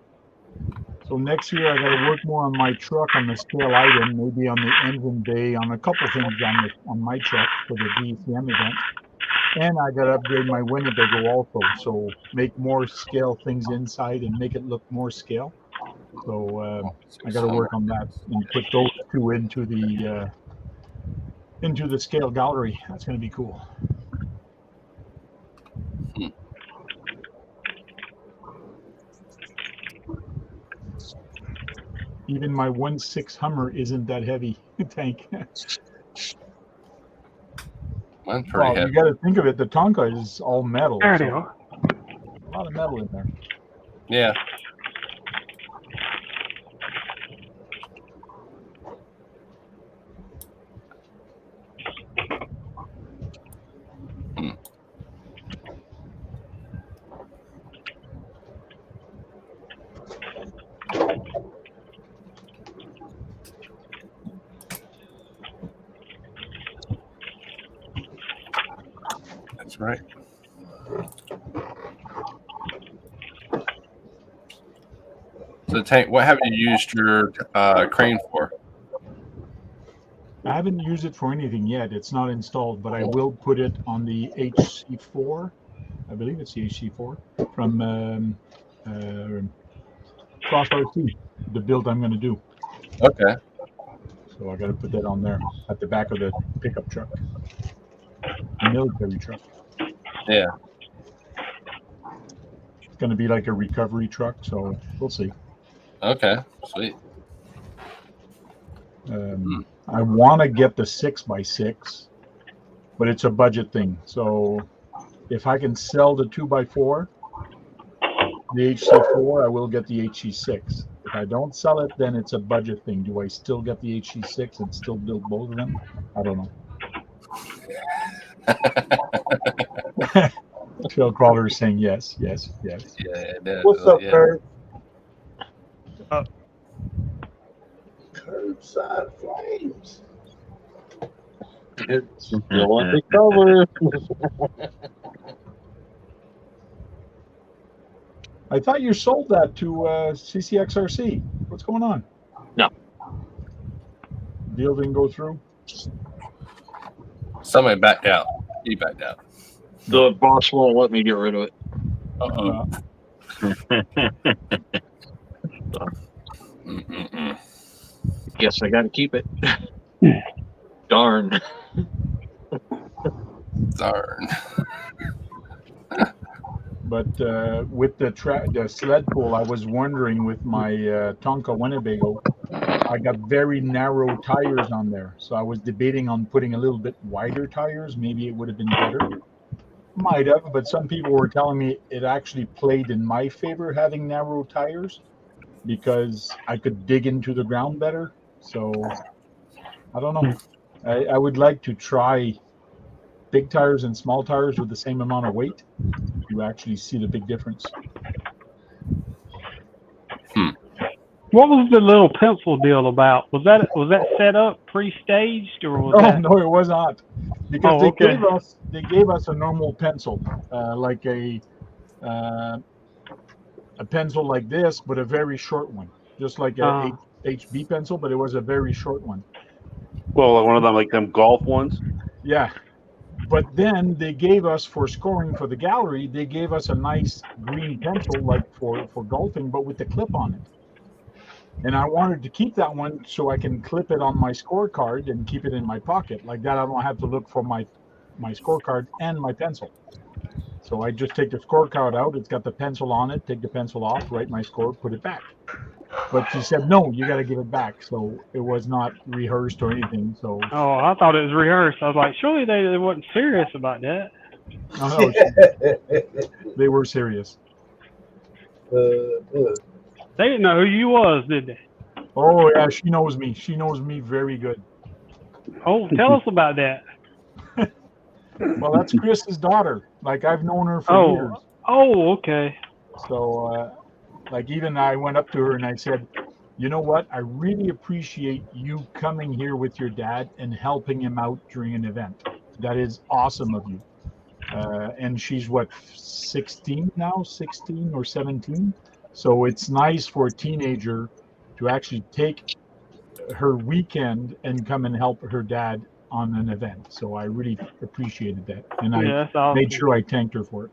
So next year I got to work more on my truck, on the scale item, maybe on the engine bay, on a couple things on my truck for the DCM event. And I got to upgrade my Winnebago also, so make more scale things inside and make it look more scale. So I got to work on that and put those two into the scale gallery. That's going to be cool. Even my 1.6 Hummer isn't that heavy tank. I'm pretty Well, heavy. you got to think of it. The Tonka is all metal. There So they are. a lot of metal in there. Yeah. That's right. So, Tank, what have you used your crane for? I haven't used it for anything yet. It's not installed, but I will put it on the HC4. I believe it's the HC4 from Cross RC, the build I'm going to do. Okay. So I got to put that on there at the back of the pickup truck, a military truck. Yeah. It's going to be like a recovery truck, so we'll see. Okay. Sweet. I want to get the 6x6, but it's a budget thing. So if I can sell the 2x4, the HC4, I will get the HC6. If I don't sell it, then it's a budget thing. Do I still get the HC6 and still build both of them? I don't know. Trail Crawler is saying yes, yes, yes. Yeah, it does. What's up, Yeah. Kurt? Up. Curbside Flames. It's still undercover. I thought you sold that to CCXRC. What's going on? No. Deal didn't go through? Somebody backed out. He backed out. The boss won't let me get rid of it. Uh-oh. Guess I got to keep it. Darn. Darn. But with the sled pull, I was wondering with my Tonka Winnebago, I got very narrow tires on there. So I was debating on putting a little bit wider tires. Maybe it would have been better. Might have, but some people were telling me it actually played in my favor having narrow tires because I could dig into the ground better. So I don't know. I would like to try big tires and small tires with the same amount of weight. You actually see the big difference. What was the little pencil deal about? Was that set up pre-staged or was that? No, it was not. Because Oh, okay. they gave us a normal pencil, like a pencil like this, but a very short one, just like a HB pencil, but it was a very short one. Well, like one of them, like them golf ones. Yeah. But then they gave us, for scoring for the gallery, they gave us a nice green pencil, like for golfing, but with the clip on it. And I wanted to keep that one so I can clip it on my scorecard and keep it in my pocket. Like that, I don't have to look for my my scorecard and my pencil. So I just take the scorecard out. It's got the pencil on it. Take the pencil off, write my score, put it back. But she said, no, you got to give it back. So it was not rehearsed or anything. So Oh, I thought it was rehearsed. I was like, surely they wasn't serious about that. no, they were serious. They didn't know who you was, did they? Oh yeah, she knows me. She knows me very good. Oh, tell us about that. Well, that's Chris's daughter. Like I've known her for years. Oh, okay. So, like even I went up to her and I said, you know what? I really appreciate you coming here with your dad and helping him out during an event. That is awesome of you. And she's what, 16 now, 16 or 17. So it's nice for a teenager to actually take her weekend and come and help her dad on an event. So I really appreciated that. And I made sure I thanked her for it.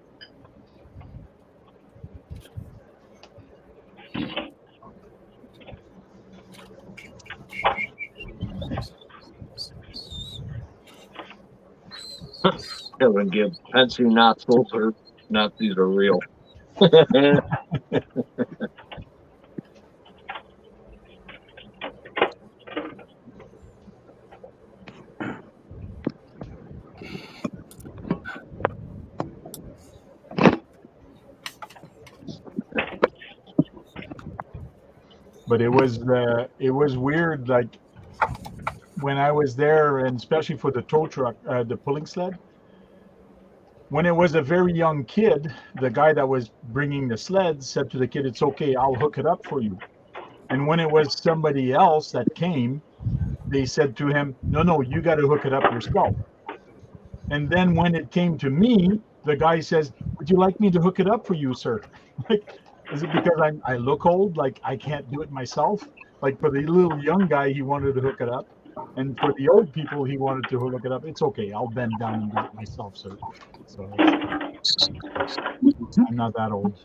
Kevin Gibbs, fancy Nazis are Nazis are real. But it was weird, like when I was there, and especially for the tow truck, the pulling sled. When it was a very young kid, the guy that was bringing the sled said to the kid, "It's okay, I'll hook it up for you." And when it was somebody else that came, they said to him, "No, you got to hook it up yourself." And then when it came to me, the guy says, "Would you like me to hook it up for you, sir?" Like, is it because I look old, like I can't do it myself? Like for the little young guy, he wanted to hook it up. And for the old people, he wanted to look it up. It's okay. I'll bend down and do it myself, sir. So I'm not that old.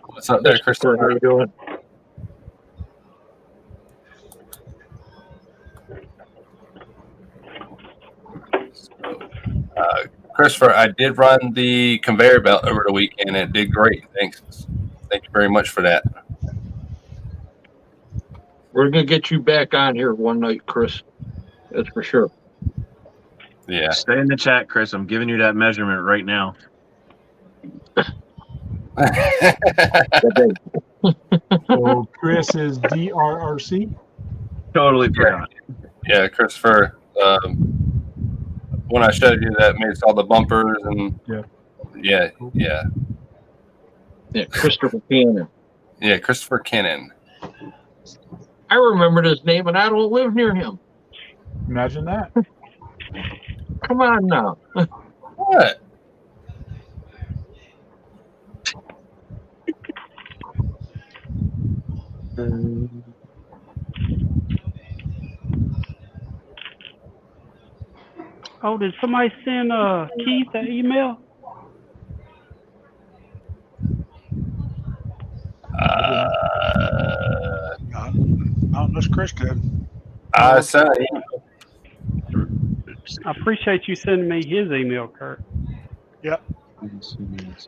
What's up there, Christopher? How you doing? Christopher, I did run the conveyor belt over the weekend. It did great. Thanks. Thank you very much for that. We're gonna get you back on here one night, Chris. That's for sure. Yeah. Stay in the chat, Chris. I'm giving you that measurement right now. So Chris is DRRC? Totally forgot. Yeah, Christopher. When I showed you that, made all the bumpers and yeah. Yeah, Christopher Cannon. Yeah, Christopher Cannon. I remembered his name, and I don't live near him. Imagine that. Come on now. What? Oh, did somebody send Keith an email? Not unless Chris did. I sent it. I appreciate you sending me his email, Kurt. Yep.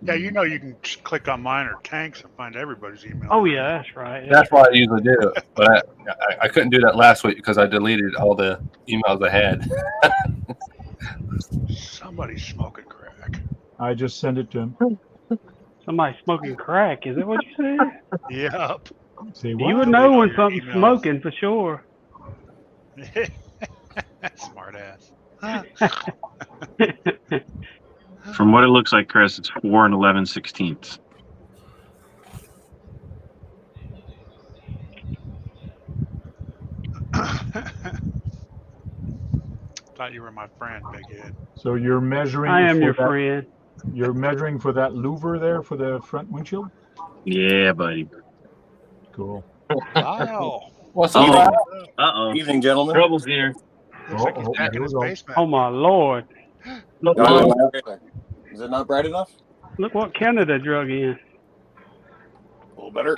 Yeah, you know you can just click on mine or Tank's and find everybody's email. Oh yeah, that's right. That's why I usually do it, but I couldn't do that last week because I deleted all the emails I had. Somebody's smoking crack. I just sent it to him. Somebody smoking crack. Is that what you said? Yep. Say You what? would know when something's Emails. smoking for sure. Smart ass. From what it looks like, Chris, it's 4 11/16. Thought you were my friend, big head. So you're measuring. I am for your that, friend. You're measuring for that louver there for the front windshield? Yeah, buddy. Cool. Wow. What's up? Uh-oh. Evening, gentlemen. Trouble's here. Looks like he's back in his basement. Oh my lord! Is it not bright enough? Look what Canada drug in. A little better.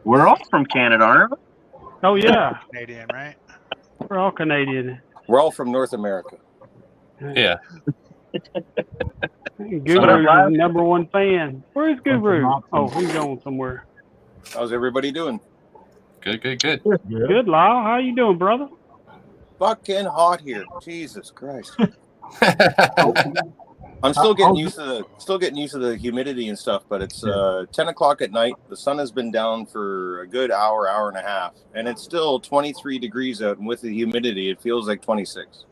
We're all from Canada, aren't we? Oh yeah, Canadian, right? we're all Canadian. We're all from North America. Yeah. Guru's #1 fan. Where's Guru? Oh, he's going somewhere. How's everybody doing? Good. Good, Lyle. How you doing, brother? Fucking hot here. Jesus Christ. I'm still getting used to the humidity and stuff, but it's 10 o'clock at night. The sun has been down for a good hour and a half, and it's still 23 degrees out, and with the humidity, it feels like 26.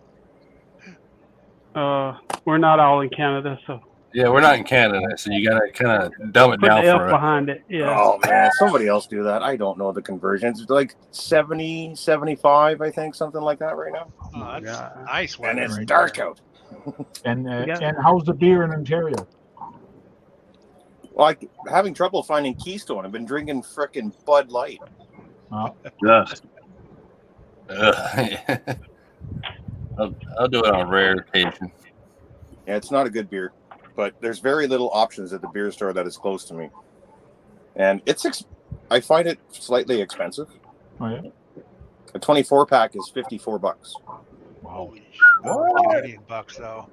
We're not all in Canada, so. Yeah, we're not in Canada, so you gotta kind of dumb it Put down the F for us. behind it. Yeah. Oh man, somebody else do that. I don't know the conversions. It's like 70, 75, I think, something like that right now. Oh, that's nice weather. And it's right dark there. out. And how's the beer in Ontario? Well, having trouble finding Keystone. I've been drinking frickin' Bud Light. Ugh. I'll do it on a rare occasion. Yeah, it's not a good beer, but there's very little options at the beer store that is close to me, and I find it slightly expensive. Oh yeah. A 24-pack is $54. Wow. Canadian bucks though.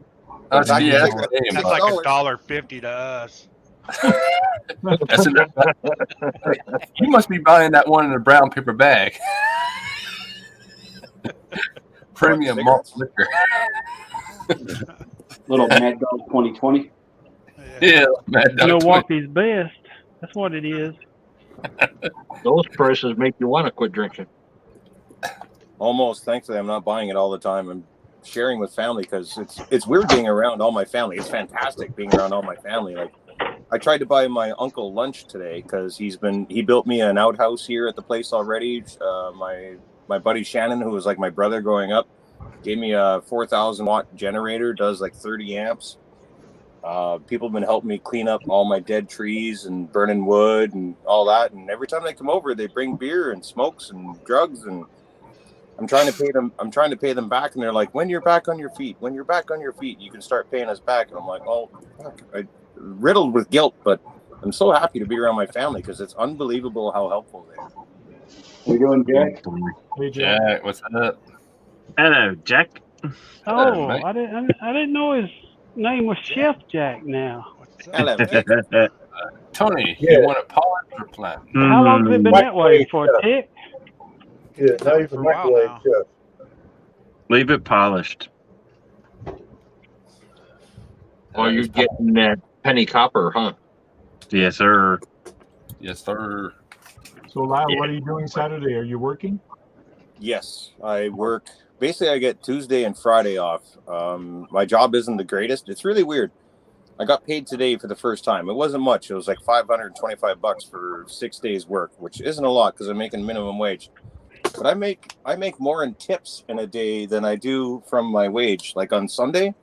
That's like $1.50 to us. That's enough. You must be buying that one in a brown paper bag. Premium malt liquor. Little Mad Dog 2020. Yeah, Mad Dog Milwaukee's best. That's what it is. Those prices make you want to quit drinking. Almost. Thankfully, I'm not buying it all the time. I'm sharing with family because it's weird being around all my family. It's fantastic being around all my family. Like, I tried to buy my uncle lunch today because he built me an outhouse here at the place already. My buddy Shannon, who was like my brother growing up, gave me a 4,000 watt generator, does like 30 amps. People have been helping me clean up all my dead trees and burning wood and all that. And every time they come over, they bring beer and smokes and drugs. And I'm trying to pay them back. And they're like, when you're back on your feet, you can start paying us back. And I'm like, oh, fuck. I'm riddled with guilt, but I'm so happy to be around my family because it's unbelievable how helpful they are. How you doing, Jack? Hey, Jack. Jack, what's up? Hello, Jack. Oh, I didn't know his name was Chef Jack now. Hello, Jack. Tony, Yeah. you want a polish or plant? How long has it been that way? For a tick? Yeah, now you're For a while microwave now. chef. Leave it polished. Oh, you're getting that penny copper, huh? Yes, sir. Yes, sir. So, Lyle, what are you doing Saturday? Are you working? Yes, I work. Basically, I get Tuesday and Friday off. My job isn't the greatest. It's really weird. I got paid today for the first time. It wasn't much. It was like $525 for 6 days work, which isn't a lot because I'm making minimum wage. But I make more in tips in a day than I do from my wage. Like on Sunday,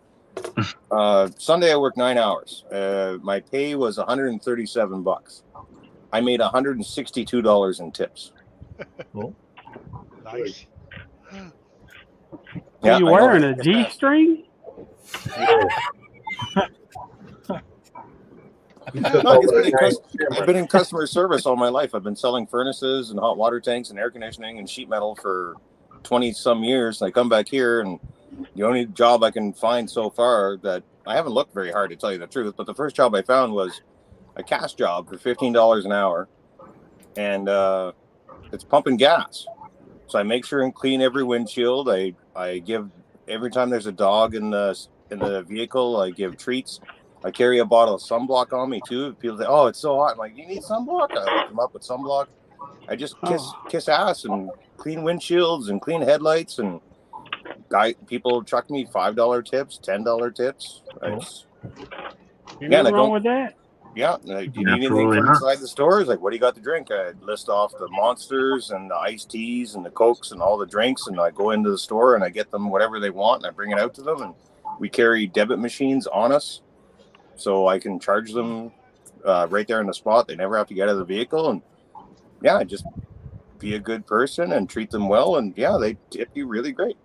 Sunday I work 9 hours. My pay was $137. I made $162 in tips. Cool. Nice. Are you I know. wearing a G-string? No, I've been in customer service all my life. I've been selling furnaces and hot water tanks and air conditioning and sheet metal for 20 some years. I come back here and the only job I can find so far that I haven't looked very hard to tell you the truth, but the first job I found was a cast job for $15 an hour. And it's pumping gas. So I make sure and clean every windshield. I give, every time there's a dog in the vehicle, I give treats. I carry a bottle of sunblock on me too. People say, "Oh, it's so hot." I'm like, "You need sunblock?" I hook them up with sunblock. I just kiss ass and clean windshields and clean headlights. And people chuck me $5 tips, $10 tips. Nothing wrong with that. Yeah, do you need anything from inside the stores? Like, what do you got to drink? I list off the Monsters and the iced teas and the Cokes and all the drinks, and I go into the store and I get them whatever they want, and I bring it out to them. And we carry debit machines on us, so I can charge them right there in the spot. They never have to get out of the vehicle. And yeah, just be a good person and treat them well, and yeah, they tip you really great.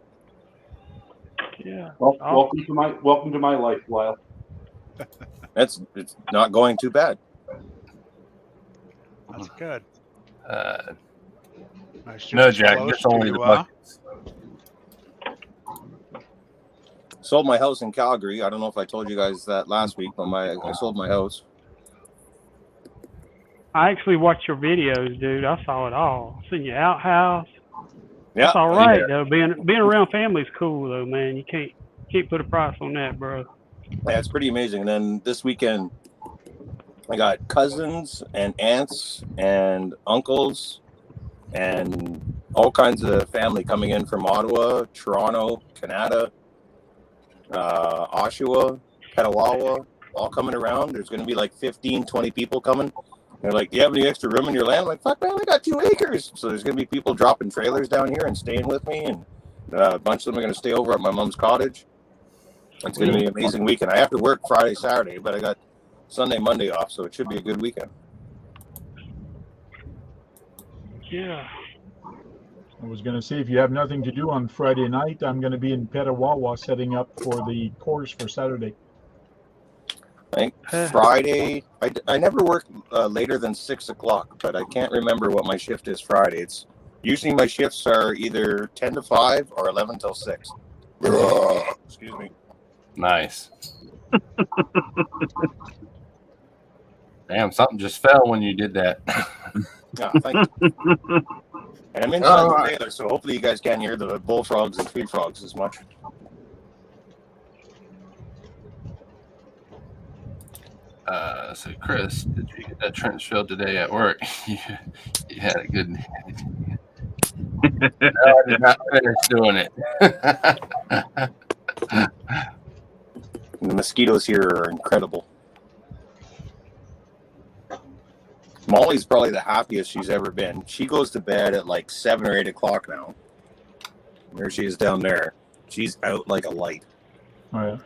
Yeah. Well, welcome to my life, Lyle. It's not going too bad. That's good. No, Jack, just only the buckets. sold my house in Calgary. I don't know if I told you guys that last week, but I sold my house. I actually watched your videos, dude. I saw it all. Seen your outhouse. Yeah, That's all right though. Being around family is cool though, man. You can't put a price on that, bro. Yeah, it's pretty amazing. And then this weekend, I got cousins and aunts and uncles and all kinds of family coming in from Ottawa, Toronto, Canada, Oshawa, Petawawa, all coming around. There's going to be like 15, 20 people coming. They're like, do you have any extra room in your land? I'm like, fuck, man, I got 2 acres. So there's going to be people dropping trailers down here and staying with me. And a bunch of them are going to stay over at my mom's cottage. It's going to be an amazing weekend. I have to work Friday, Saturday, but I got Sunday, Monday off, so it should be a good weekend. Yeah. I was going to say, if you have nothing to do on Friday night, I'm going to be in Petawawa setting up for the course for Saturday. I think Friday, I never work later than 6 o'clock, but I can't remember what my shift is Friday. It's usually my shifts are either 10 to 5 or 11 till 6. Excuse me. Nice. Damn, something just fell when you did that. Thank you. And I'm inside the trailer, so hopefully you guys can't hear the bullfrogs and tree frogs as much. So Chris, did you get that trench filled today at work? you had a good. No, I did not finish doing it. The mosquitoes here are incredible. Molly's probably the happiest she's ever been. She goes to bed at like 7 or 8 o'clock now. There she is down there. She's out like a light. Oh, yeah.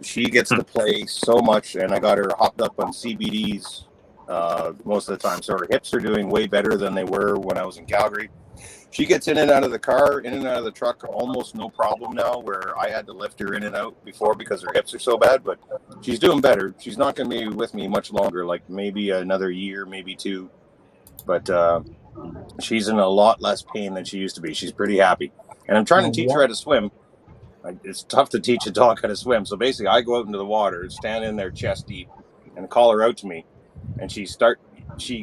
She gets to play so much, and I got her hopped up on CBDs most of the time. So her hips are doing way better than they were when I was in Calgary. She gets in and out of the car, in and out of the truck, almost no problem now, where I had to lift her in and out before because her hips are so bad. But she's doing better. She's not going to be with me much longer, like maybe another year, maybe 2. But she's in a lot less pain than she used to be. She's pretty happy. And I'm trying to teach her how to swim. It's tough to teach a dog how to swim. So basically, I go out into the water, stand in there chest deep, and call her out to me. And she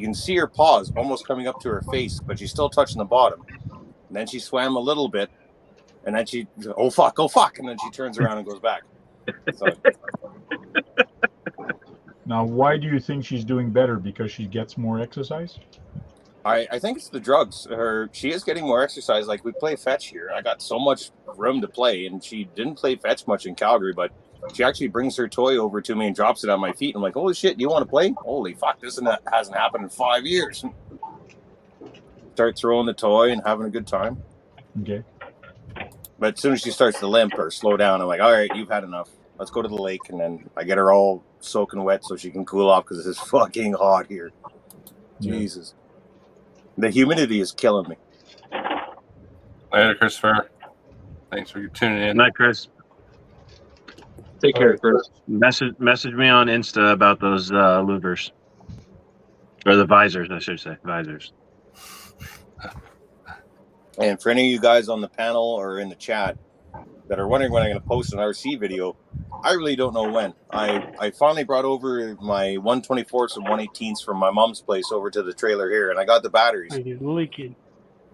can see her paws almost coming up to her face, but she's still touching the bottom. And then she swam a little bit, and then she, oh fuck, and then she turns around and goes back. So, now, why do you think she's doing better? Because she gets more exercise? I think it's the drugs. She is getting more exercise. Like, we play fetch here. I got so much room to play, and she didn't play fetch much in Calgary, but she actually brings her toy over to me and drops it on my feet. I'm like, holy shit, do you want to play? Holy fuck, this hasn't happened in 5 years. Start throwing the toy and having a good time. Okay. But as soon as she starts to limp or slow down, I'm like, all right, you've had enough. Let's go to the lake. And then I get her all soaking wet so she can cool off because it's fucking hot here. Yeah. Jesus. The humidity is killing me. Later, Christopher. Thanks for tuning in. Good night, Chris. Take care, Chris. Message me on Insta about those louvers. Or the visors, I should say. Visors. And for any of you guys on the panel or in the chat that are wondering when I'm going to post an RC video, I really don't know when. I finally brought over my 124s and 118s from my mom's place over to the trailer here, and I got the batteries. It's leaking.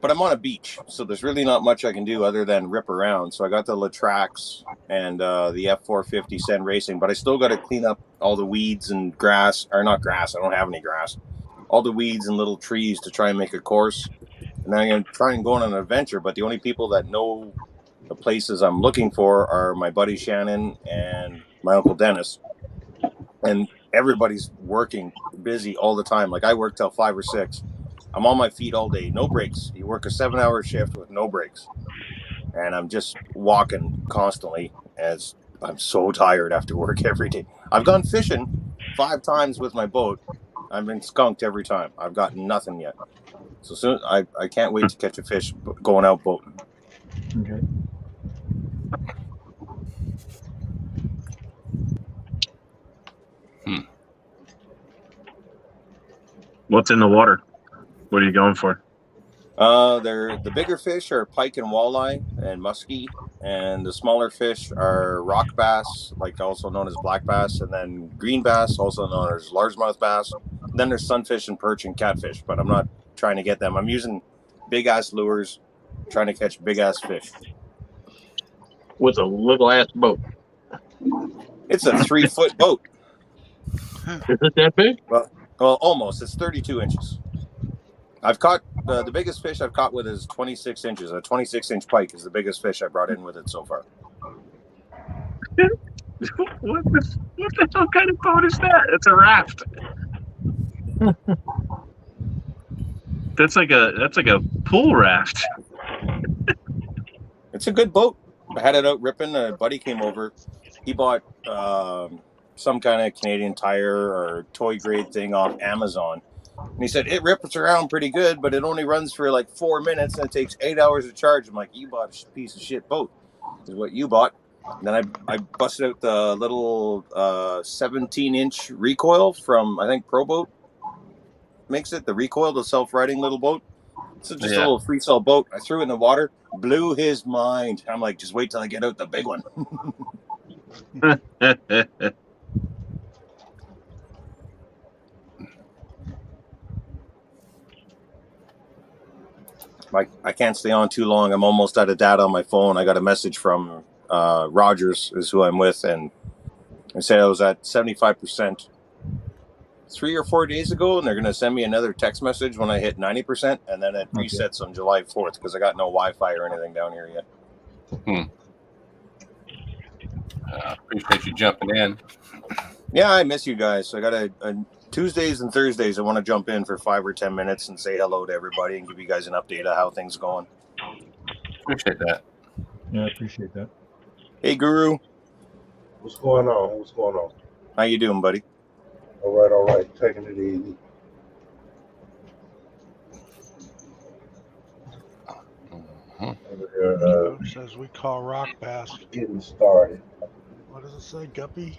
But I'm on a beach, so there's really not much I can do other than rip around. So I got the Latrax and the F450 Sen Racing, but I still got to clean up all the weeds and grass, or not grass, I don't have any grass. All the weeds and little trees to try and make a course. And then I'm going to try and go on an adventure, but the only people that know the places I'm looking for are my buddy Shannon and my uncle Dennis. And everybody's working busy all the time. Like, I work till 5 or 6. I'm on my feet all day, no breaks. You work a 7-hour shift with no breaks. And I'm just walking constantly as I'm so tired after work every day. I've gone fishing 5 times with my boat. I've been skunked every time. I've got nothing yet. So soon, I can't wait to catch a fish going out boating. Okay. What's in the water? What are you going for? The bigger fish are pike and walleye and muskie, and the smaller fish are rock bass, like also known as black bass, and then green bass, also known as largemouth bass. Then there's sunfish and perch and catfish, but I'm not trying to get them. I'm using big ass lures, trying to catch big ass fish. With a little ass boat. It's a 3-foot boat. Is it that big? Well, almost. It's 32 inches. I've caught the biggest fish I've caught with is 26 inches. A 26-inch pike is the biggest fish I brought in with it so far. What the hell kind of boat is that? It's a raft. That's like a pool raft. It's a good boat. I had it out ripping. A buddy came over. He bought some kind of Canadian Tire or toy grade thing off Amazon. And he said, it rips around pretty good, but it only runs for like 4 minutes and it takes 8 hours to charge. I'm like, you bought a piece of shit boat. Is what you bought. And then I busted out the little 17-inch recoil from, I think, Pro Boat makes it. The recoil, the self-riding little boat. It's just a little free-cell boat. I threw it in the water, blew his mind. I'm like, just wait till I get out the big one. I can't stay on too long. I'm almost out of data on my phone. I got a message from Rogers, is who I'm with, and I said I was at 75% 3 or 4 days ago, and they're going to send me another text message when I hit 90%, and then it resets on July 4th because I got no Wi-Fi or anything down here yet. Appreciate you jumping in. Yeah, I miss you guys. So I got a Tuesdays and Thursdays, I want to jump in for 5 or 10 minutes and say hello to everybody and give you guys an update of how things are going. Appreciate that. Yeah, I appreciate that. Hey, Guru. What's going on? What's going on? How you doing, buddy? All right. Taking it easy. Says we call rock bass. Getting started. What does it say? Guppy?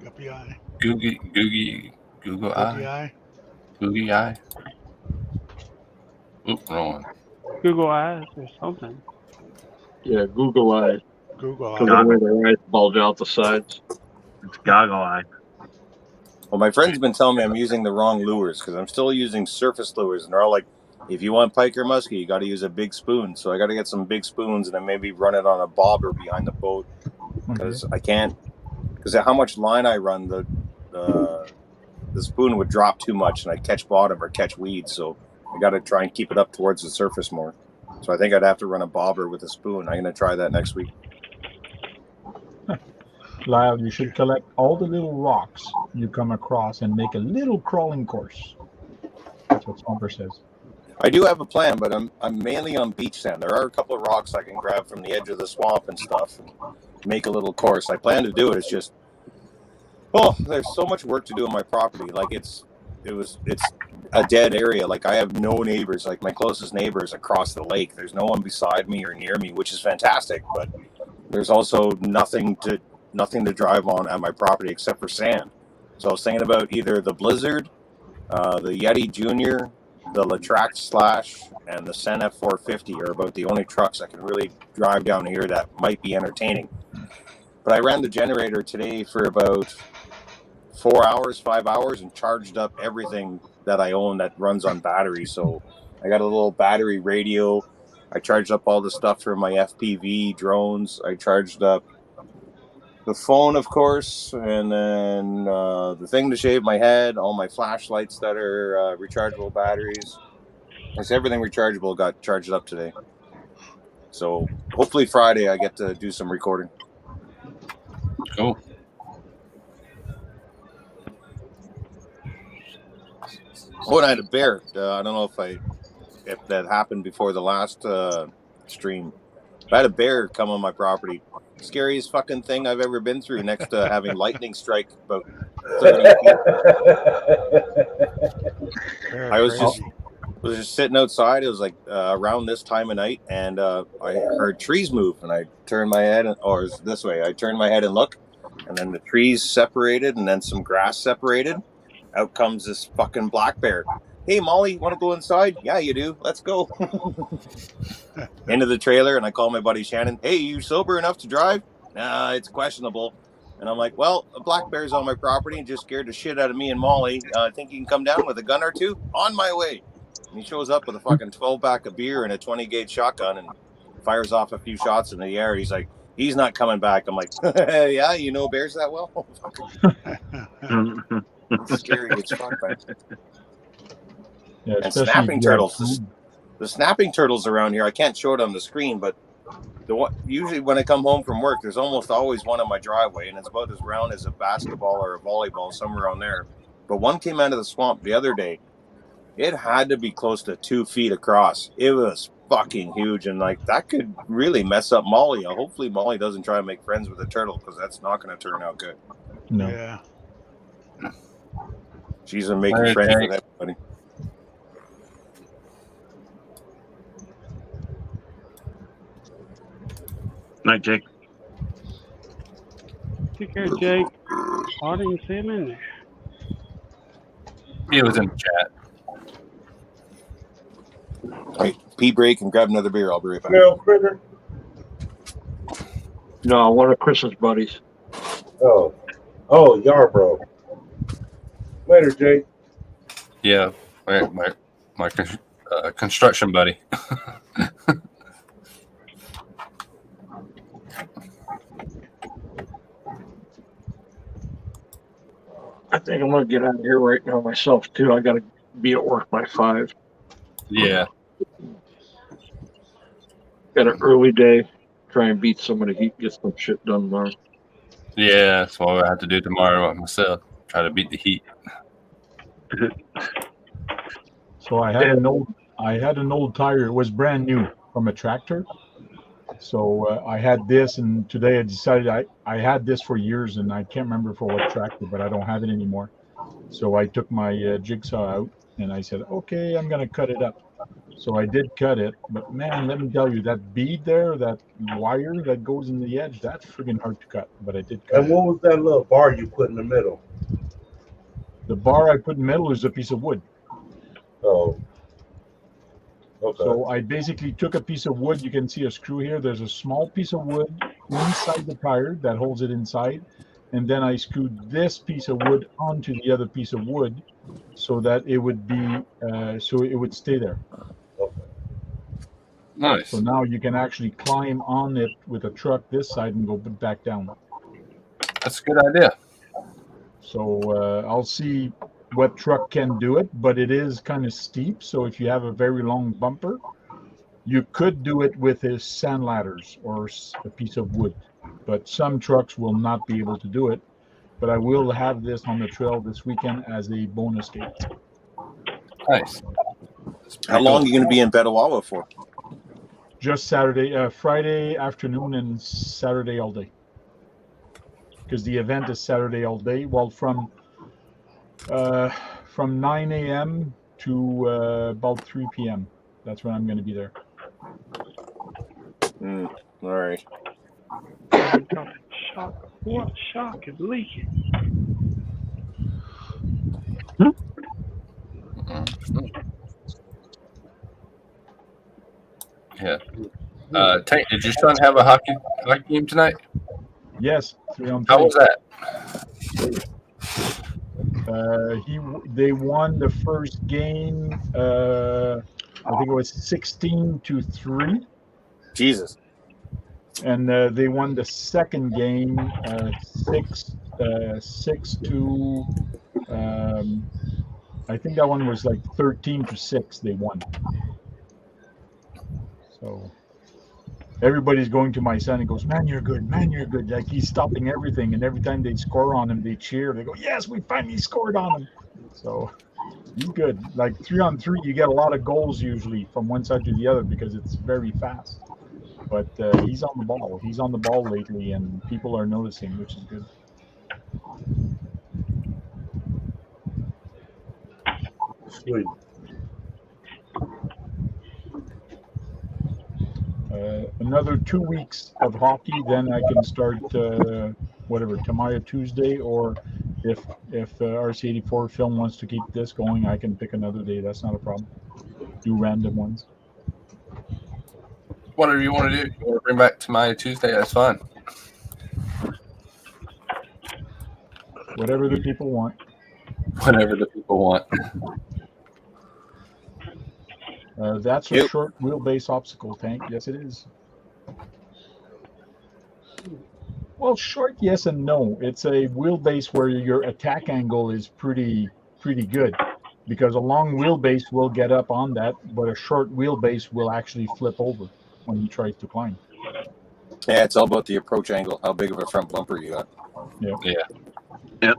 Guppy eye. Google eye. Googie eye. Oop, wrong one. Google Eyes or something. Yeah, Google Eye. Google Because eye. their eyes bulge out the sides. It's goggle eye. Well, my friend's been telling me I'm using the wrong lures because I'm still using surface lures, and they're all like, if you want pike or muskie, you got to use a big spoon. So I got to get some big spoons and then maybe run it on a bobber behind the boat because I can't. Because how much line I run, the spoon would drop too much, and I'd catch bottom or catch weeds. So I got to try and keep it up towards the surface more. So I think I'd have to run a bobber with a spoon. I'm going to try that next week. Lyle, you should collect all the little rocks you come across and make a little crawling course. That's what Swamper says. I do have a plan, but I'm mainly on beach sand. There are a couple of rocks I can grab from the edge of the swamp and stuff and make a little course. I plan to do it. It's just, there's so much work to do on my property. Like it's a dead area. Like I have no neighbors. Like my closest neighbor is across the lake. There's no one beside me or near me, which is fantastic. But there's also nothing to drive on at my property except for sand. So I was thinking about either the Blizzard, the Yeti Junior, the Latrax Slash, and the Sen F450 are about the only trucks I can really drive down here that might be entertaining. But I ran the generator today for about 5 hours, and charged up everything that I own that runs on battery. So I got a little battery radio. I charged up all the stuff for my FPV drones. I charged up the phone, of course, and then the thing to shave my head, all my flashlights that are rechargeable batteries. It's everything rechargeable got charged up today. So hopefully Friday I get to do some recording. Cool. Oh, and I had a bear. I don't know if that happened before the last stream. I had a bear come on my property. Scariest fucking thing I've ever been through, next to having lightning strike about 30 feet. I was just sitting outside. It was like around this time of night, and I heard trees move, and I turned my head, I turned my head and look, and then the trees separated, and then some grass separated. Out comes this fucking black bear. Hey, Molly, want to go inside? Yeah, you do. Let's go. Into the trailer, and I call my buddy Shannon. Hey, you sober enough to drive? Nah, it's questionable. And I'm like, well, a black bear's on my property and just scared the shit out of me and Molly. Think you can come down with a gun or two? On my way. And he shows up with a fucking 12-pack of beer and a 20-gauge shotgun and fires off a few shots in the air. He's like, he's not coming back. I'm like, yeah, you know bears that well? It's scary as fuck, man. Yeah, And snapping turtles. The snapping turtles around here, I can't show it on the screen, but usually when I come home from work, there's almost always one on my driveway, and it's about as round as a basketball or a volleyball, somewhere on there. But one came out of the swamp the other day. It had to be close to 2 feet across. It was fucking huge, and like that could really mess up Molly. Hopefully Molly doesn't try and make friends with a turtle, because that's not going to turn out good. No. Yeah. She's making friends with everybody. Night, Jake. Take care, Jake. I didn't see him in there. He was in the chat. Hey, pee break and grab another beer. I'll be right back. No, Critter. No, one of Chris's buddies. Oh, Yarbrough. Later, Jake. Yeah, my construction buddy. I think I'm gonna get out of here right now myself too. I gotta be at work by 5. Yeah. Got an early day. Try and beat some of the heat. Get some shit done tomorrow. Yeah, that's what I have to do tomorrow myself. Try to beat the heat. So I had an old tire. It was brand new from a tractor. So I had this, and today I decided I had this for years, and I can't remember for what tractor, but I don't have it anymore. So I took my jigsaw out, and I said, okay, I'm going to cut it up. So I did cut it, but man, let me tell you, that bead there, that wire that goes in the edge, that's friggin' hard to cut, but I did cut it. And what was that little bar you put in the middle? The bar I put in the middle is a piece of wood. Oh. Okay. So I basically took a piece of wood. You can see a screw here. There's a small piece of wood inside the tire that holds it inside. And then I screwed this piece of wood onto the other piece of wood so that it would be, so it would stay there. Okay. Nice. So now you can actually climb on it with a truck this side and go back down. That's a good idea. So I'll see what truck can do it, but it is kind of steep. So if you have a very long bumper, you could do it with a sand ladders or a piece of wood. But some trucks will not be able to do it. But I will have this on the trail this weekend as a bonus gate. Nice. How long are you going to be in Petawawa for? Just Saturday, Friday afternoon and Saturday all day. Because the event is Saturday all day. Well, from 9 a.m. to about 3 p.m. That's when I'm going to be there. All right. What shock is leaking? Yeah. Tank, did your son have a hockey game tonight? Yes, 3-on-3. How was that? They won the first game. I think it was 16-3. Jesus. And they won the second game 6-2. I think that one was like 13-6. They won. So everybody's going to my son and goes, "Man, you're good. Man, you're good." Like he's stopping everything, and every time they score on him, they cheer. They go, "Yes, we finally scored on him." So he's good. Like 3-on-3, you get a lot of goals usually from one side to the other because it's very fast. But he's on the ball. He's on the ball lately, and people are noticing, which is good. Sweet. Another 2 weeks of hockey, then I can start whatever, tomorrow Tuesday, or If RC84 Film wants to keep this going, I can pick another day. That's not a problem. Do random ones. Whatever you want to do. You want to bring back to my Tuesday? That's fine. Whatever the people want. Whatever the people want. That's a short wheelbase obstacle tank. Yes, it is. Well, short, yes and no. It's a wheelbase where your attack angle is pretty good, because a long wheelbase will get up on that, but a short wheelbase will actually flip over when he tries to climb. Yeah, it's all about the approach angle, how big of a front bumper you got. Yep.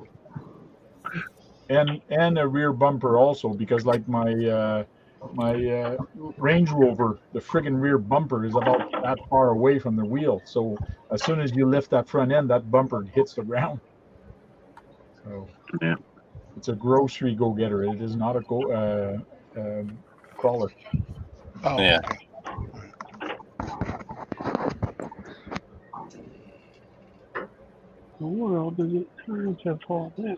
And a rear bumper also, because like my Range Rover, the friggin' rear bumper is about that far away from the wheel. So as soon as you lift that front end, that bumper hits the ground. So yeah, it's a grocery go-getter. It is not a crawler. Oh, Yeah. okay. The world does it turn so far down?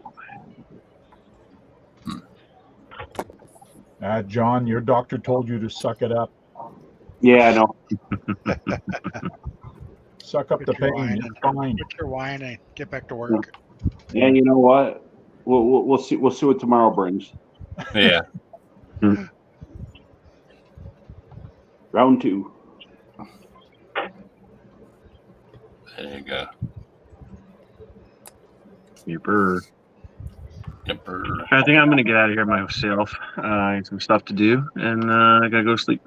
John, your doctor told you to suck it up. Yeah, I know. Suck up Quit the your pain. whining. You're fine. Quit your whining. Get back to work. Yeah, you know what? We'll see. We'll see what tomorrow brings. Yeah. Round 2. There you go. Yepper. Yepper. I think I'm going to get out of here myself. I have some stuff to do, and I got to go to sleep.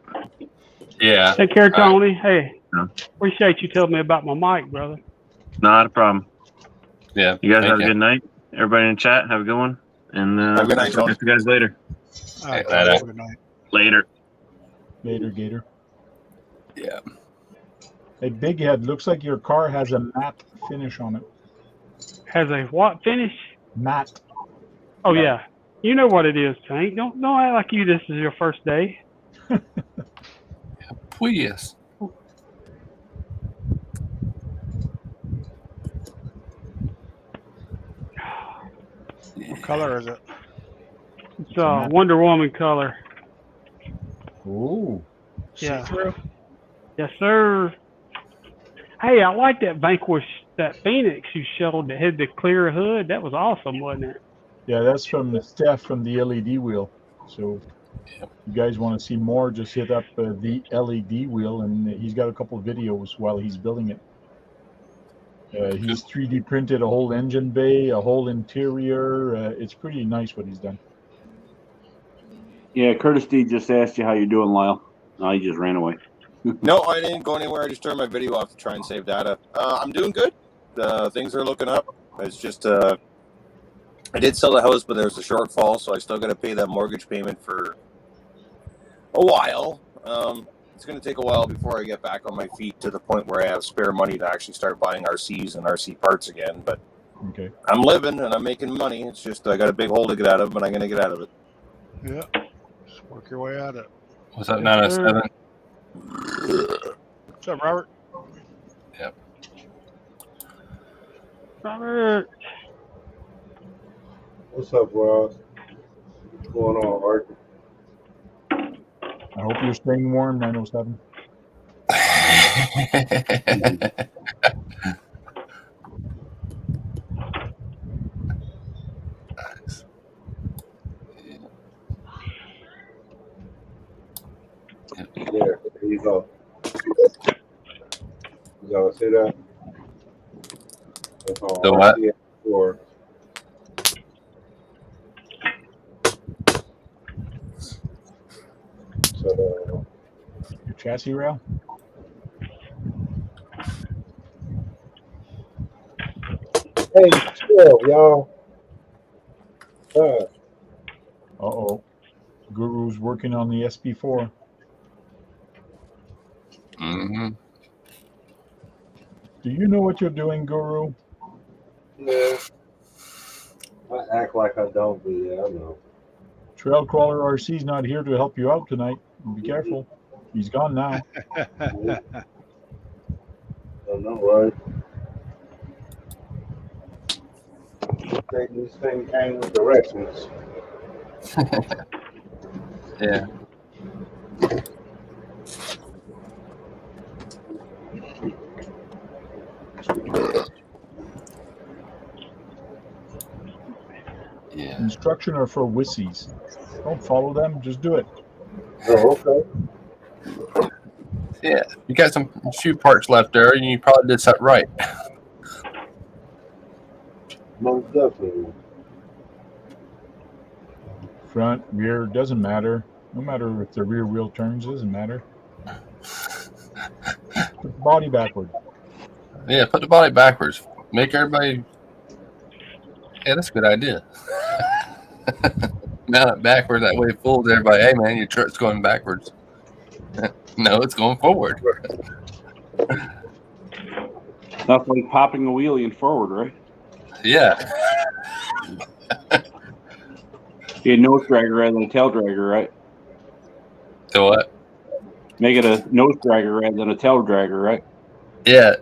Yeah. Take care, Tony. Hey, Yeah. appreciate you telling me about my mic, brother. Not a problem. Yeah. You guys thank have a good night. Everybody in chat, have a good one. And Have a good night, I'll Tony. catch you guys later. All right, Hey, later. good night. Later. Later, Gator. Yeah. Hey, Big Head, looks like your car has a matte finish on it. Has a what finish? Matte. Oh yeah, you know what it is, Tank. Don't act like this is your first day. Please. What color is it? It's Wonder Woman color. Ooh. Yeah. See-through? Yes, sir. Hey, I like that Vanquish, that Phoenix you showed that had the clear hood. That was awesome, wasn't it? Yeah, that's from Steph from the LED wheel. So if you guys want to see more, just hit up the LED wheel, and he's got a couple of videos while he's building it. He's 3D printed a whole engine bay, a whole interior. It's pretty nice what he's done. Yeah, Curtis D just asked you how you're doing, Lyle. No, he just ran away. No, I didn't go anywhere. I just turned my video off to try and save data. I'm doing good. Things are looking up. It's just I did sell the house, but there's a shortfall, so I still got to pay that mortgage payment for a while. It's going to take a while before I get back on my feet to the point where I have spare money to actually start buying RCs and RC parts again. But Okay. I'm living and I'm making money. It's just I got a big hole to get out of, but I'm going to get out of it. Yeah. Just work your way out of it. Was that 907? What's up, Robert? Yep. Robert. What's up, Ross? What's going on, Art? I hope you're staying warm, 907. There you go. You gotta see that? That's all. The what? Or so, Your chassis rail? hey, chill, y'all. Uh-oh. Guru's working on the SP4. Mm-hmm. Do you know what you're doing, Guru? Yeah. I act like I don't, but yeah, I know. Trail Crawler RC's not here to help you out tonight. Be careful. He's gone now. I know, right? This thing came with directions. Yeah. Yeah. Instruction are for wussies. Don't follow them. Just do it. Oh, okay. Yeah. You got some shoe parts left there, and you probably did something right. Most definitely. Front, rear, doesn't matter. No matter if the rear wheel turns, doesn't matter. Put the body backward. Yeah, put the body backwards. Make everybody. Yeah, that's a good idea. Mount it backward. That way it fools everybody. Hey, man, your truck's going backwards. No, it's going forward. That's like popping a wheelie and forward, right? Yeah. Be a nose dragger rather than a tail dragger, right? So what? Make it a nose dragger rather than a tail dragger, right? Yeah.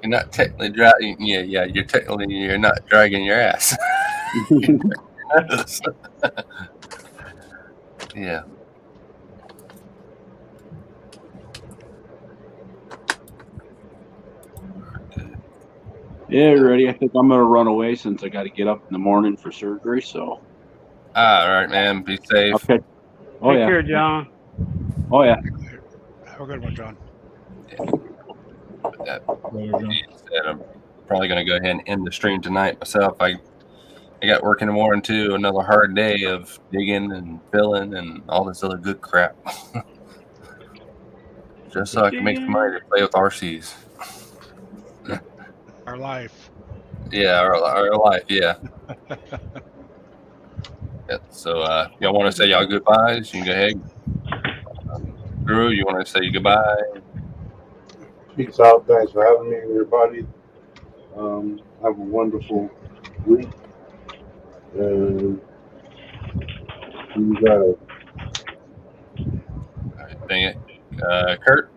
You're not technically dragging. Yeah. You're not dragging your ass. Yeah. Yeah, ready. I think I'm gonna run away since I got to get up in the morning for surgery. So. All right, man. Be safe. Okay. Oh Take yeah. care, John. Oh yeah. Have a good one, John. With that being said, I'm probably going to go ahead and end the stream tonight myself. I got work in the morning too. Another hard day of digging and filling and all this other good crap. Just so I can make some money to play with RCs. Our life. Yeah, our life. Yeah. Yeah, so y'all want to say y'all goodbyes? You can go ahead. Drew, you want to say goodbye? Peace out. Thanks for having me, everybody. Have a wonderful week. And you guys. All right, dang it. Kurt?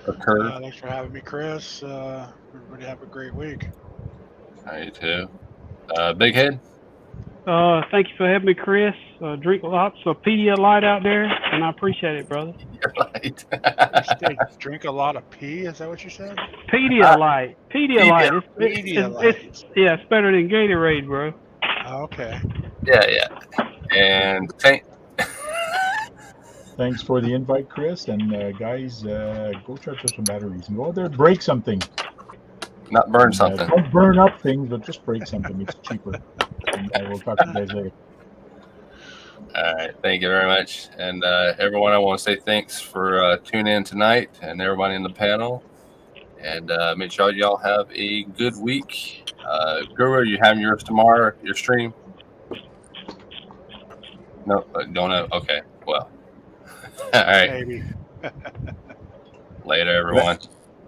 Or Kurt? Thanks for having me, Chris. Everybody have a great week. You too. Big Head? Thank you for having me, Chris. Drink lots of Pedialyte out there, and I appreciate it, brother. Drink a lot of pee? Is that what you said? Pedialyte. Pedialyte. Pedialyte. It's better than Gatorade, bro. Oh, okay. Yeah. And Tank? Thanks for the invite, Chris. And guys, go charge up some batteries and go out there and break something. Not burn something. Don't burn up things, but just break something. It's cheaper. And we'll talk to you guys later. All right. Thank you very much. And everyone, I want to say thanks for tuning in tonight and everybody in the panel. And make sure y'all have a good week. Guru, you having yours tomorrow, your stream? No, don't know. Okay. Well. All right. Maybe. Later, everyone.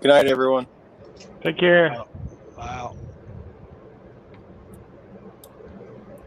Good night, everyone. Take care. Wow.